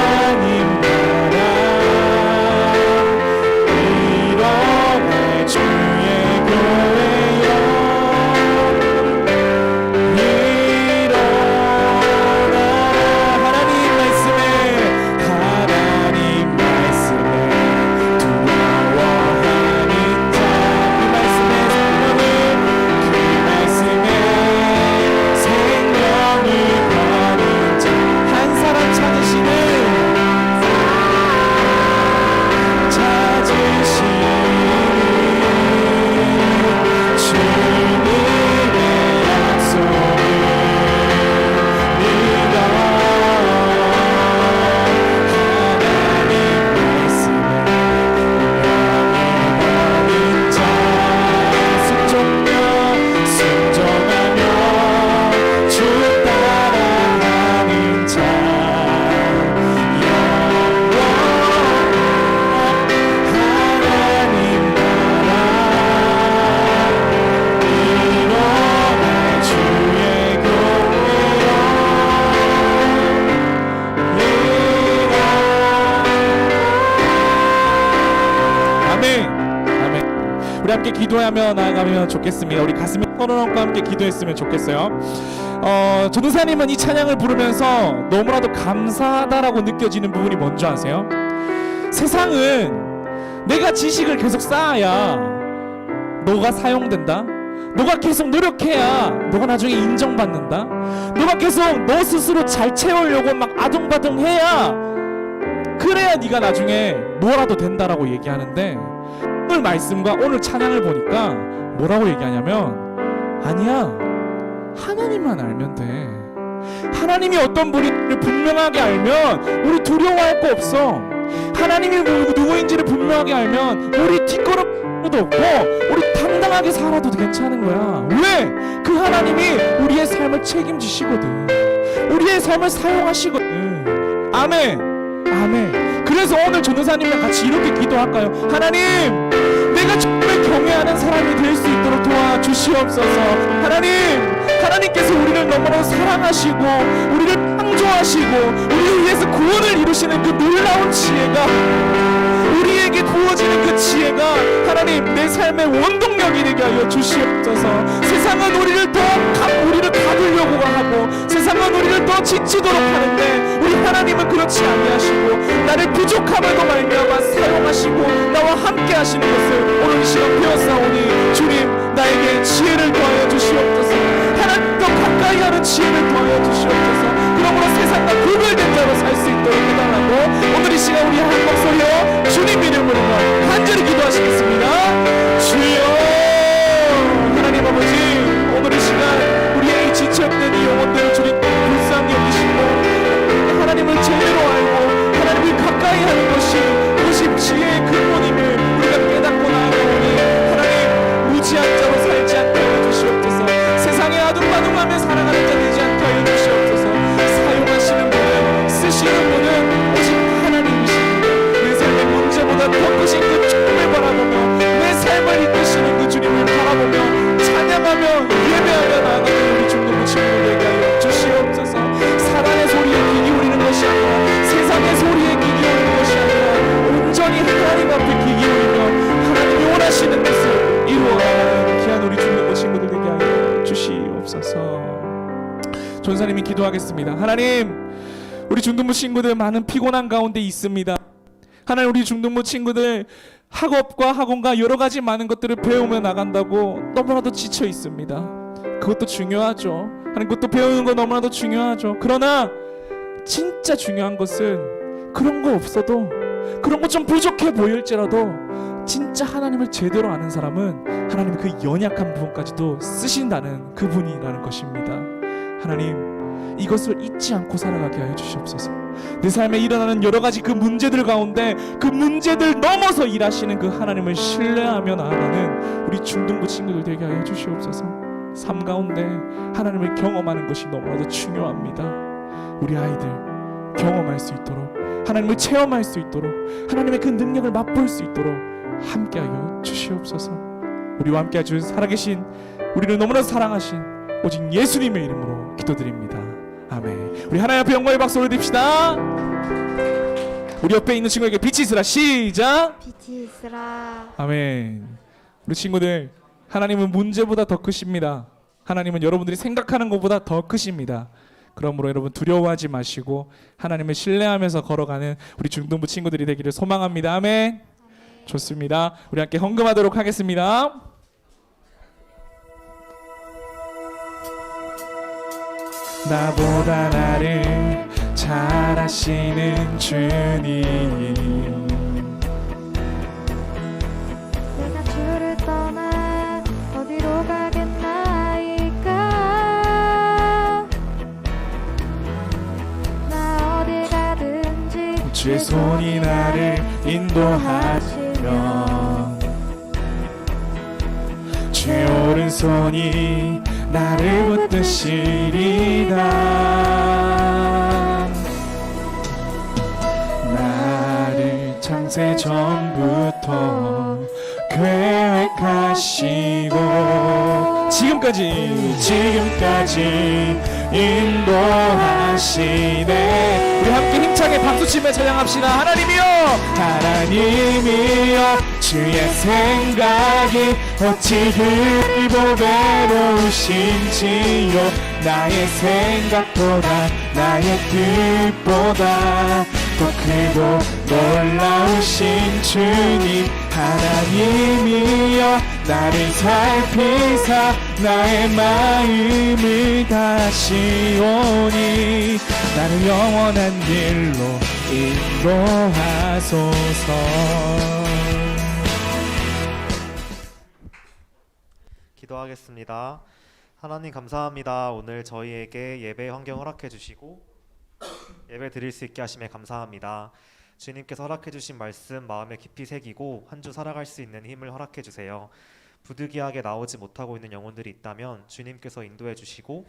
함께 기도하며 나아가면 좋겠습니다. 우리 가슴에 손을 얹고 함께 기도했으면 좋겠어요. 전도사님은 이 찬양을 부르면서 너무나도 감사하다라고 느껴지는 부분이 뭔지 아세요? 세상은 내가 지식을 계속 쌓아야 너가 사용된다. 너가 계속 노력해야 너가 나중에 인정받는다. 너가 계속 너 스스로 잘 채우려고 막 아둥바둥해야 그래야 네가 나중에 뭐라도 된다라고 얘기하는데, 오늘 말씀과 오늘 찬양을 보니까 뭐라고 얘기하냐면, 아니야, 하나님만 알면 돼. 하나님이 어떤 분인지를 분명하게 알면 우리 두려워할 거 없어. 하나님이 누구인지를 분명하게 알면 우리 뒷걸음도 없고 우리 당당하게 살아도 괜찮은 거야. 왜? 그 하나님이 우리의 삶을 책임지시거든. 우리의 삶을 사용하시거든. 아멘. 아멘. 그래서 오늘 전도사님과 같이 이렇게 기도할까요? 하나님, 내가 정말 경외하는 사람이 될 수 있도록 도와주시옵소서. 하나님께서 우리를 너무나 사랑하시고 우리를 창조하시고 우리를 위해서 구원을 이루시는 그 놀라운 지혜가, 우리에게 부어지는 그 지혜가 하나님 내 삶의 원동력이 되게 하여 주시옵소서. 세상은 우리를 가두려고 하고 세상은 우리를 더 지치도록 하는데 우리 하나님은 그렇지 아니하시고 나를 부족함을도 말미암아 사용하시고 나와 함께 하시는 것을 오늘 이 시간 배웠사오니 주님, 나에게 지혜를 더하여 주시옵소서. 하나님 더 가까이 하는 지혜를 더하여 주시옵소서. 그러므로 세상과 구별된 자로 살 수 있도록 해달라고 오늘 이 시간 우리 한 목소리로 주님 이름으로 간절히 기도하시겠습니다. 주여, 하나님 아버지, 오늘 이 시간 우리의 지쳐있는 이 영혼들을 주님 불쌍히 여기시고 하나님을 제대로 알고 하나님을 가까이 하는 것이 그것이 지혜의 근본임을 우리가 깨닫고 나아가오니 하나님, 무지한 자로 살지 않게 하여 주시옵소서. 세상에 아둥바둥하며 살아가는 자 되지 않게 하여 주시옵소서. 사용하시는 분은, 쓰시는 분은 오직 하나님이시니 내 삶의 문제보다 더 크신 그 주님을 바라보며 내 삶을 이끄시는 그 주님을 바라보며 찬양하며 예배하며 나아가는 우리 중동부 친구들에게 하여 주시옵소서. 사랑의 소리에 귀 기울이는 것이 아니라 세상의 소리에 귀 기울이는 것이 아니라 온전히 하나님 앞에 귀 기울이며 하나님이 원하시는 것을 이루어가는 귀한 우리 중동부 친구들 되게 하여 주시옵소서. 전사님이 기도하겠습니다. 하나님, 우리 중동부 친구들 많은 피곤한 가운데 있습니다. 하나님, 우리 중동부 친구들 학업과 학원과 여러 가지 많은 것들을 배우며 나간다고 너무나도 지쳐 있습니다. 그것도 중요하죠. 하나님, 그것도 배우는 거 너무나도 중요하죠. 그러나 진짜 중요한 것은 그런 거 없어도, 그런 거 좀 부족해 보일지라도 진짜 하나님을 제대로 아는 사람은 하나님의 그 연약한 부분까지도 쓰신다는 그분이라는 것입니다. 하나님, 이것을 잊지 않고 살아가게 하여 주시옵소서. 내 삶에 일어나는 여러 가지 그 문제들 가운데 그 문제들 넘어서 일하시는 그 하나님을 신뢰하며 나아가는 우리 중등부 친구들 되게 하여 주시옵소서. 삶 가운데 하나님을 경험하는 것이 너무나도 중요합니다. 우리 아이들 경험할 수 있도록, 하나님을 체험할 수 있도록, 하나님의 그 능력을 맛볼 수 있도록 함께하여 주시옵소서. 우리와 함께해 주신 살아계신 우리를 너무나 사랑하신 오직 예수님의 이름으로 기도드립니다. 아멘. 우리 하나님 앞에 영광의 박수 올려드립시다. 우리 옆에 있는 친구에게 빛이 있으라. 시작. 빛이 있으라. 아멘. 우리 친구들, 하나님은 문제보다 더 크십니다. 하나님은 여러분들이 생각하는 것보다 더 크십니다. 그러므로 여러분 두려워하지 마시고 하나님을 신뢰하면서 걸어가는 우리 중등부 친구들이 되기를 소망합니다. 아멘. 좋습니다. 우리 함께 헌금하도록 하겠습니다. 나보다 나를 잘 아시는 주님, 내가 주를 떠나 어디로 가겠나이까. 나 어디 가든지 주의 손이 나를 인도하시며 주의 오른손이 나를 붙드시리다. 나를 창세 전부터 계획하시고 지금까지 인도하시네. 우리 함께 힘차게 박수치며 찬양합시다. 하나님이여 주의 생각이 어찌 길고 외로우신지요. 나의 생각보다 나의 뜻보다 더 크고 놀라우신 주님. 하나님이여 나를 살피사 나의 마음을 다시오니 나를 영원한 길로 인도하소서. 기도하겠습니다. 하나님 감사합니다. 오늘 저희에게 예배 환경 허락해 주시고 예배 드릴 수 있게 하심에 감사합니다. 주님께서 허락해 주신 말씀 마음에 깊이 새기고 한 주 살아갈 수 있는 힘을 허락해 주세요. 부득이하게 나오지 못하고 있는 영혼들이 있다면 주님께서 인도해 주시고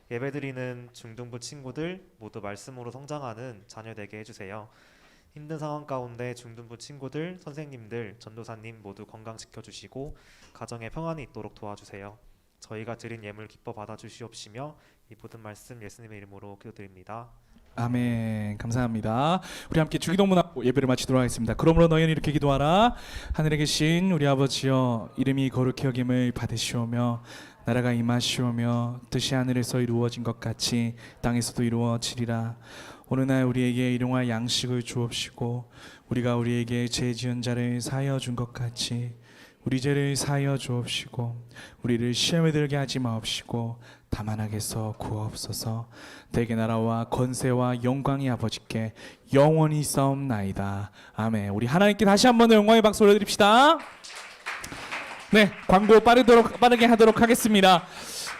예배드리는 중등부 친구들 모두 말씀으로 성장하는 자녀 되게 해주세요. 힘든 상황 가운데 중등부 친구들, 선생님들, 전도사님 모두 건강 지켜주시고 가정에 평안이 있도록 도와주세요. 저희가 드린 예물 기뻐 받아주시옵시며 이 모든 말씀 예수님의 이름으로 기도드립니다. 아멘. 감사합니다. 우리 함께 주기도문 하고 예배를 마치도록 하겠습니다. 그러므로 너희는 이렇게 기도하라. 하늘에 계신 우리 아버지여, 이름이 거룩히 여김을 받으시오며 나라가 임하시오며 뜻이 하늘에서 이루어진 것 같이 땅에서도 이루어지리라. 오늘 날 우리에게 일용할 양식을 주옵시고 우리가 우리에게 죄 지은 자를 사하여 준 것 같이 우리 죄를 사하여 주옵시고 우리를 시험에 들게 하지 마옵시고 다만 악에서 구하옵소서. 대개 나라와 건세와 영광이 아버지께 영원히 있사옵나이다. 아멘. 우리 하나님께 다시 한번 영광의 박수 올려드립시다. 네, 광고 빠르게 하도록 하겠습니다.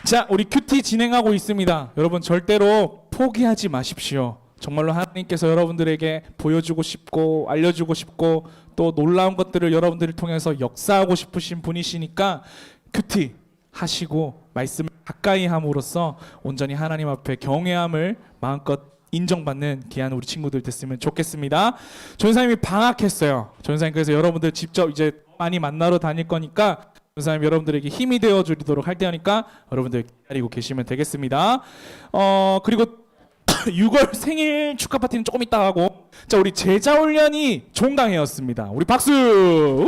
자, 우리 큐티 진행하고 있습니다. 여러분 절대로 포기하지 마십시오. 정말로 하나님께서 여러분들에게 보여주고 싶고 알려주고 싶고 또 놀라운 것들을 여러분들을 통해서 역사하고 싶으신 분이시니까 큐티 하시고 말씀을 가까이 함으로써 온전히 하나님 앞에 경외함을 마음껏 인정받는 귀한 우리 친구들 됐으면 좋겠습니다. 전사님이 방학했어요. 전사님 그래서 여러분들 직접 이제 많이 만나러 다닐 거니까 전사님 여러분들에게 힘이 되어 주도록 할 테니까 여러분들 기다리고 계시면 되겠습니다. 그리고 6월 생일 축하 파티는 조금 이따 하고, 자 우리 제자 훈련이 종강회였습니다. 우리 박수. 우!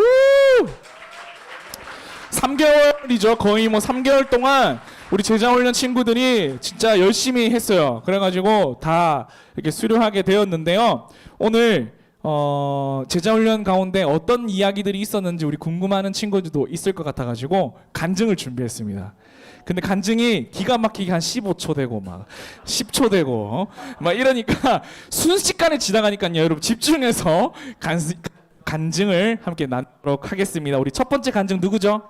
3개월이죠. 거의 뭐 3개월 동안 우리 제자 훈련 친구들이 진짜 열심히 했어요. 그래가지고 다 이렇게 수료하게 되었는데요. 오늘 제자 훈련 가운데 어떤 이야기들이 있었는지 우리 궁금해하는 친구들도 있을 것 같아가지고 간증을 준비했습니다. 근데 간증이 기가 막히게 한 15초 되고 막 10초 되고 막 이러니까 순식간에 지나가니까요. 여러분 집중해서 간증을 함께 나누도록 하겠습니다. 우리 첫 번째 간증 누구죠?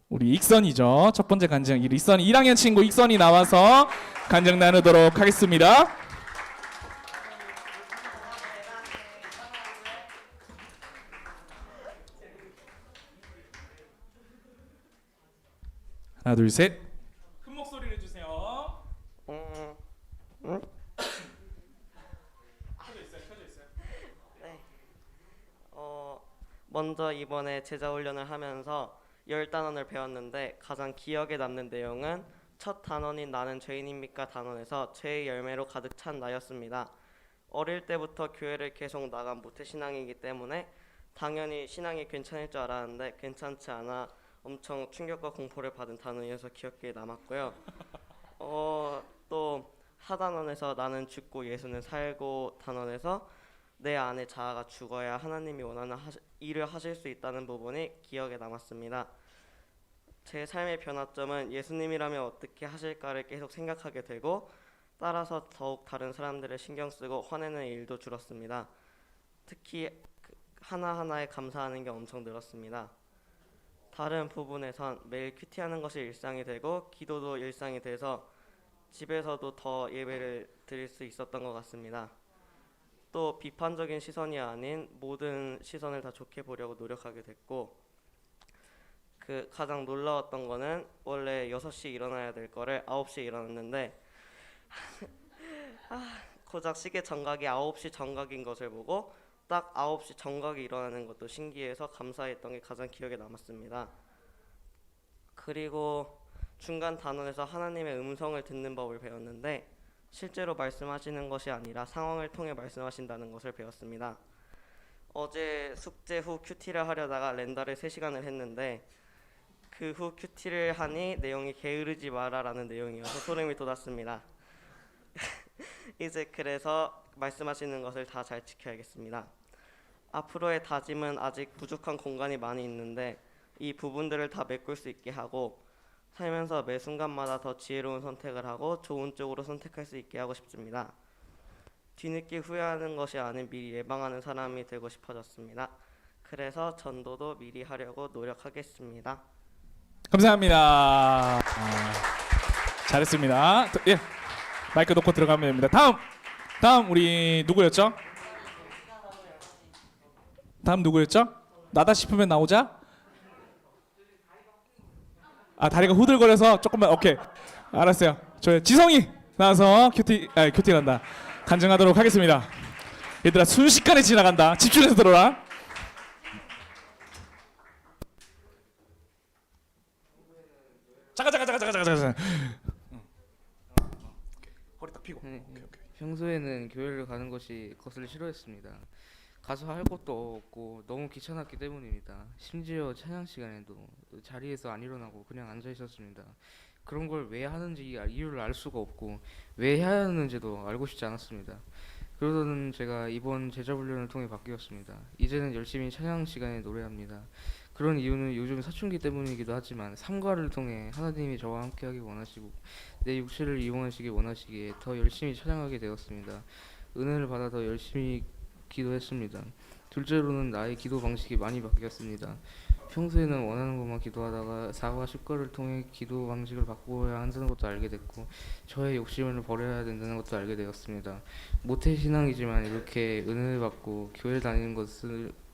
우리 익선이죠. 첫 번째 간증 익선이 1학년 친구 익선이 나와서 간증 나누도록 하겠습니다. 하나 둘 셋. 큰 목소리를 해주세요. 켜져 있어요. 네. 먼저 이번에 제자 훈련을 하면서 10단원을 배웠는데 가장 기억에 남는 내용은 첫 단원인 나는 죄인입니까 단원에서 죄의 열매로 가득 찬 나였습니다. 어릴 때부터 교회를 계속 나간 모태신앙이기 때문에 당연히 신앙이 괜찮을 줄 알았는데 괜찮지 않아 엄청 충격과 공포를 받은 단원이어서 기억에 남았고요. 또 하단원에서 나는 죽고 예수는 살고 단원에서 내 안에 자아가 죽어야 하나님이 원하는 일을 하실 수 있다는 부분이 기억에 남았습니다. 제 삶의 변화점은 예수님이라면 어떻게 하실까를 계속 생각하게 되고 따라서 더욱 다른 사람들을 신경 쓰고 화내는 일도 줄었습니다. 특히 하나하나에 감사하는 게 엄청 늘었습니다. 다른 부분에선 매일 큐티하는 것이 일상이 되고 기도도 일상이 돼서 집에서도 더 예배를 드릴 수 있었던 것 같습니다. 또 비판적인 시선이 아닌 모든 시선을 다 좋게 보려고 노력하게 됐고 가장 놀라웠던 거는 원래 6시에 일어나야 될 거를 9시에 일어났는데 고작 시계 정각이 9시 정각인 것을 보고 딱 9시 정각에 일어나는 것도 신기해서 감사했던 게 가장 기억에 남았습니다. 그리고 중간 단원에서 하나님의 음성을 듣는 법을 배웠는데 실제로 말씀하시는 것이 아니라 상황을 통해 말씀하신다는 것을 배웠습니다. 어제 숙제 후 큐티를 하려다가 렌더를 3시간을 했는데 그 후 큐티를 하니 내용이 게으르지 마라라는 내용이어서 소름이 돋았습니다. 이제 그래서 말씀하시는 것을 다 잘 지켜야겠습니다. 앞으로의 다짐은 아직 부족한 공간이 많이 있는데 이 부분들을 다 메꿀 수 있게 하고 살면서 매 순간마다 더 지혜로운 선택을 하고 좋은 쪽으로 선택할 수 있게 하고 싶습니다. 뒤늦게 후회하는 것이 아닌 미리 예방하는 사람이 되고 싶어졌습니다. 그래서 전도도 미리 하려고 노력하겠습니다. 감사합니다. 잘했습니다. 예, 마이크 놓고 들어가면 됩니다. 다음 우리 누구였죠? 다음 누구였죠? 나다 싶으면 나오자. 아, 다리가 후들거려서 조금만. 오케이, 알았어요. 저 지성이 나와서 큐티란다 간증하도록 하겠습니다. 얘들아, 순식간에 지나간다. 집중해서 들어라. 잠깐. 허리 딱 펴고. 오케이. 평소에는 교회를 가는 것이 것을 싫어했습니다. 가서 할 것도 없고 너무 귀찮았기 때문입니다. 심지어 찬양 시간에도 자리에서 안 일어나고 그냥 앉아 있었습니다. 그런 걸 왜 하는지 이유를 알 수가 없고 왜 해야 하는지도 알고 싶지 않았습니다. 그러던 제가 이번 제자훈련을 통해 바뀌었습니다. 이제는 열심히 찬양 시간에 노래합니다. 그런 이유는 요즘 사춘기 때문이기도 하지만 삼가를 통해 하나님이 저와 함께하기 원하시고 내 육체를 이용하시기 원하시기에 더 열심히 찬양하게 되었습니다. 은혜를 받아 더 열심히 기도했습니다. 둘째로는 나의 기도 방식이 많이 바뀌었습니다. 평소에는 원하는 것만 기도하다가 사과 십과를 통해 기도 방식을 바꿔야 한다는 것도 알게 됐고 저의 욕심을 버려야 된다는 것도 알게 되었습니다. 모태 신앙이지만 이렇게 은혜를 받고 교회 다니는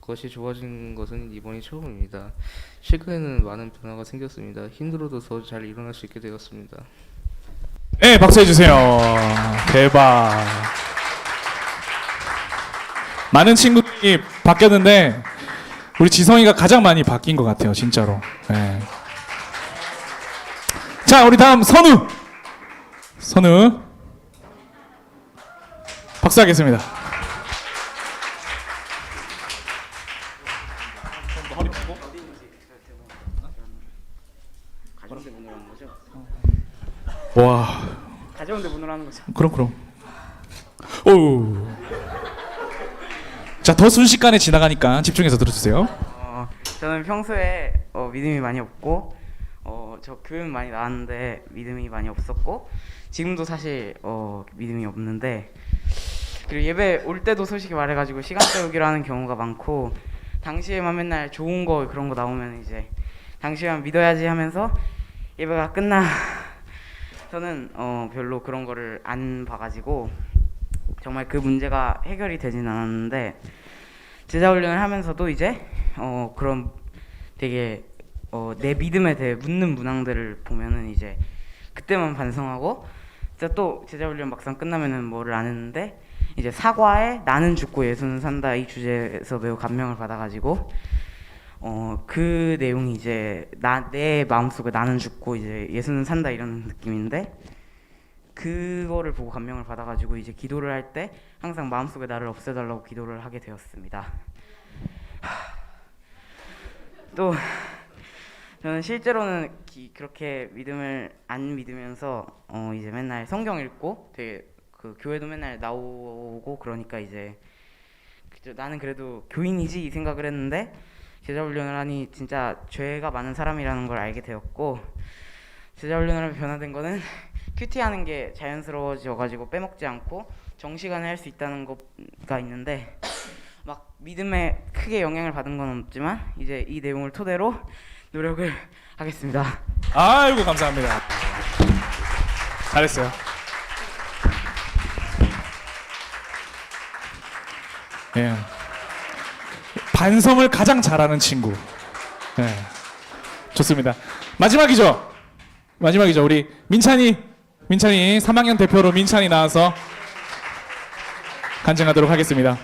것이 좋아진 것은 이번이 처음입니다. 최근에는 많은 변화가 생겼습니다. 힘들어도 더 잘 일어날 수 있게 되었습니다. 네, 박수 해주세요. 대박. 많은 친구들이 바뀌었는데 우리 지성이가 가장 많이 바뀐 것 같아요, 진짜로. 네. 자, 우리 다음 선우. 박수하겠습니다. 가정대 문으로 하는 거죠? 와. 가정대 문으로 하는 거죠? 그럼. 오. 자, 더 순식간에 지나가니까 집중해서 들어주세요. 저는 평소에 믿음이 많이 없고 저 교회는 많이 나왔는데 믿음이 많이 없었고 지금도 사실 믿음이 없는데 그리고 예배 올 때도 솔직히 말해가지고 시간 때우기로 하는 경우가 많고 당시에만 맨날 좋은 거 그런 거 나오면 이제 당시에만 믿어야지 하면서 예배가 끝나 저는 별로 그런 거를 안 봐가지고 정말 그 문제가 해결이 되진 않았는데 제자훈련을 하면서도 이제 그런 되게 내 믿음에 대해 묻는 문항들을 보면은 이제 그때만 반성하고 진짜 또 제자훈련 막상 끝나면은 뭐를 안 했는데 이제 사과에 나는 죽고 예수는 산다 이 주제에서 매우 감명을 받아가지고 그 내용이 이제 내 마음속에 나는 죽고 이제 예수는 산다 이런 느낌인데 그거를 보고 감명을 받아가지고 이제 기도를 할 때 항상 마음속에 나를 없애달라고 기도를 하게 되었습니다. 또 저는 실제로는 그렇게 믿음을 안 믿으면서 이제 맨날 성경 읽고 되게 그 교회도 맨날 나오고 그러니까 이제 나는 그래도 교인이지 이 생각을 했는데 제자훈련을 하니 진짜 죄가 많은 사람이라는 걸 알게 되었고 제자훈련을 하면 변화된 거는 큐티하는 게 자연스러워져가지고 빼먹지 않고 정시간에 할 수 있다는 거가 있는데 막 믿음에 크게 영향을 받은 건 없지만 이제 이 내용을 토대로 노력을 하겠습니다. 아이고, 감사합니다. 잘했어요. 예. 반성을 가장 잘하는 친구. 예. 좋습니다. 마지막이죠. 우리 민찬이 3학년 대표로 민찬이 나와서 간증하도록 하겠습니다.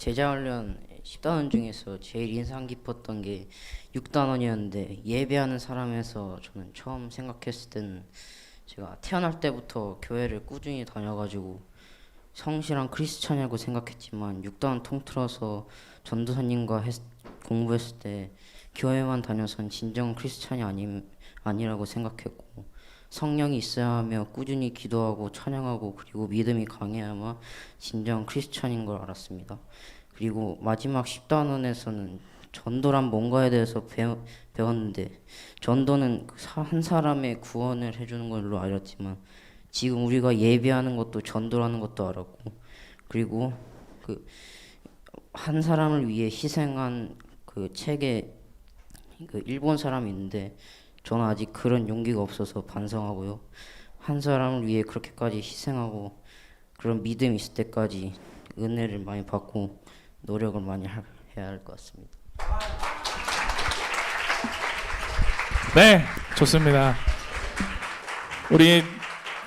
제자훈련 10단원 중에서 제일 인상 깊었던 게 6단원이었는데 예배하는 사람에서 저는 처음 생각했을 때는 제가 태어날 때부터 교회를 꾸준히 다녀가지고 성실한 크리스찬이라고 생각했지만 6단원 통틀어서 전도사님과 공부했을 때 교회만 다녀선 진정 크리스찬이 아니라고 생각했고 성령이 있어야 하며 꾸준히 기도하고 찬양하고 그리고 믿음이 강해야만 진정 크리스찬인 걸 알았습니다. 그리고 마지막 10단원에서는 전도란 뭔가에 대해서 배웠는데 전도는 한 사람의 구원을 해주는 걸로 알았지만 지금 우리가 예배하는 것도 전도라는 것도 알았고 그리고 그 한 사람을 위해 희생한 그 책에 그 일본 사람이 있는데 저는 아직 그런 용기가 없어서 반성하고요. 한 사람을 위해 그렇게까지 희생하고 그런 믿음이 있을 때까지 은혜를 많이 받고 노력을 많이 해야 할 것 같습니다. 네, 좋습니다. 우리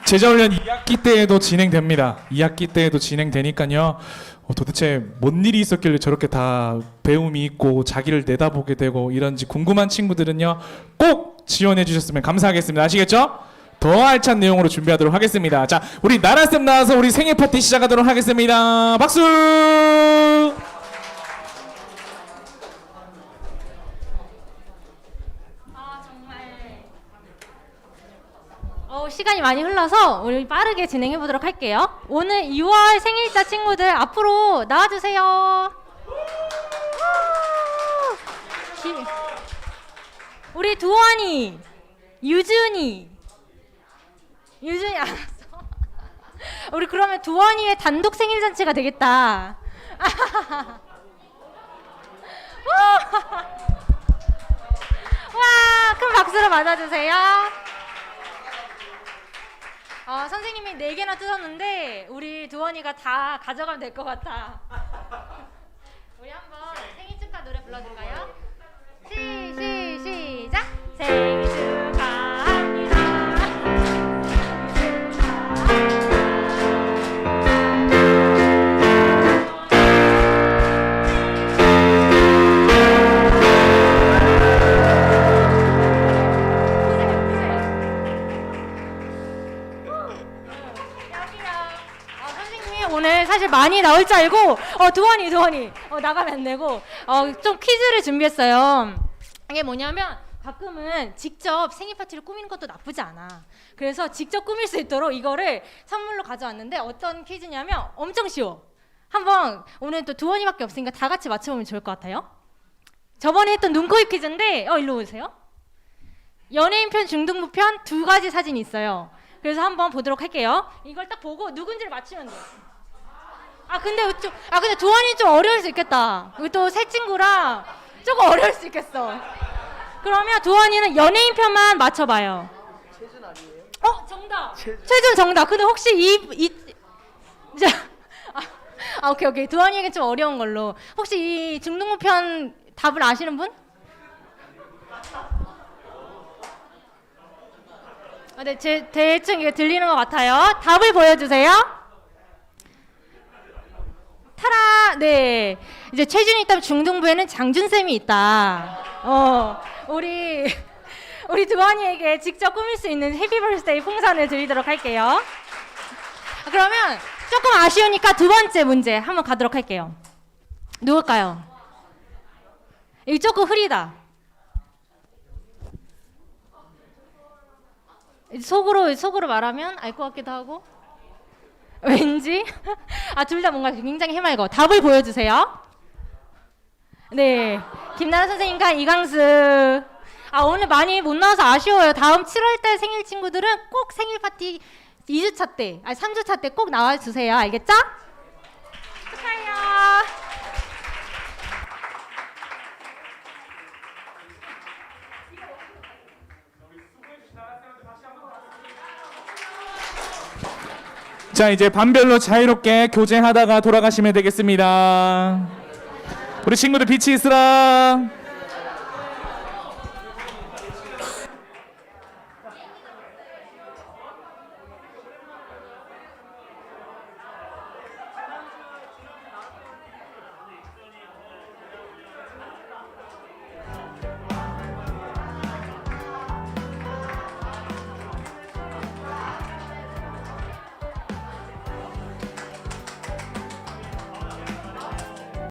제자훈련 2학기 때에도 진행됩니다. 2학기 때에도 진행되니까요. 도대체 뭔 일이 있었길래 저렇게 다 배움이 있고 자기를 내다보게 되고 이런지 궁금한 친구들은요. 꼭 지원해 주셨으면 감사하겠습니다. 아시겠죠? 더 알찬 내용으로 준비하도록 하겠습니다. 자, 우리 나라쌤 나와서 우리 생일 파티 시작하도록 하겠습니다. 박수! 시간이 많이 흘러서 우리 빠르게 진행해 보도록 할게요. 오늘 2월 생일자 친구들 앞으로 나와주세요. 우리 두원이, 유준이 알았어. 우리 그러면 두원이의 단독 생일 잔치가 되겠다. 와, 큰 박수로 맞아주세요. 선생님이 4개나 뜯었는데 우리 두원이가 다 가져가면 될 것 같아. 우리 한번 생일 축하 노래 불러줄까요? 시작! 생일 축하합니다. 오늘 사실 많이 나올 줄 알고 두원이 나가면 안 되고 좀 퀴즈를 준비했어요. 이게 뭐냐면 가끔은 직접 생일 파티를 꾸미는 것도 나쁘지 않아. 그래서 직접 꾸밀 수 있도록 이거를 선물로 가져왔는데 어떤 퀴즈냐면 엄청 쉬워. 한번 오늘 또 두원이밖에 없으니까 다 같이 맞춰보면 좋을 것 같아요. 저번에 했던 눈코입 퀴즈인데 일로 오세요. 연예인 편, 중등부 편 2가지 사진이 있어요. 그래서 한번 보도록 할게요. 이걸 딱 보고 누군지를 맞추면 돼요. 근데 두원이 좀 어려울 수 있겠다. 여기 또 새 친구라 조금 어려울 수 있겠어. 그러면 두원이는 연예인 편만 맞춰봐요. 최준 아니에요? 정답. 최준 정답. 근데 혹시 오케이. 두원이에게 좀 어려운 걸로. 혹시 이 중등부 편 답을 아시는 분? 네, 대충 이게 들리는 것 같아요. 답을 보여주세요. 타라. 네, 이제 최준이 있다면 중등부에는 장준쌤이 있다. 우리 두원이에게 직접 꾸밀 수 있는 해피 버스데이 풍선을 드리도록 할게요. 그러면 조금 아쉬우니까 2번째 문제 한번 가도록 할게요. 누굴까요? 이거 조금 흐리다. 속으로 말하면 알 것 같기도 하고 왠지 둘 다 뭔가 굉장히 해맑어. 답을 보여주세요. 네, 김나라 선생님과 이강수. 오늘 많이 못 나와서 아쉬워요. 다음 7월달 생일 친구들은 꼭 생일 파티 2주차 때, 3주차 때 꼭 나와주세요. 알겠죠? 축하해요. 자, 이제 반별로 자유롭게 교제하다가 돌아가시면 되겠습니다. 우리 친구들 빛이 있으라.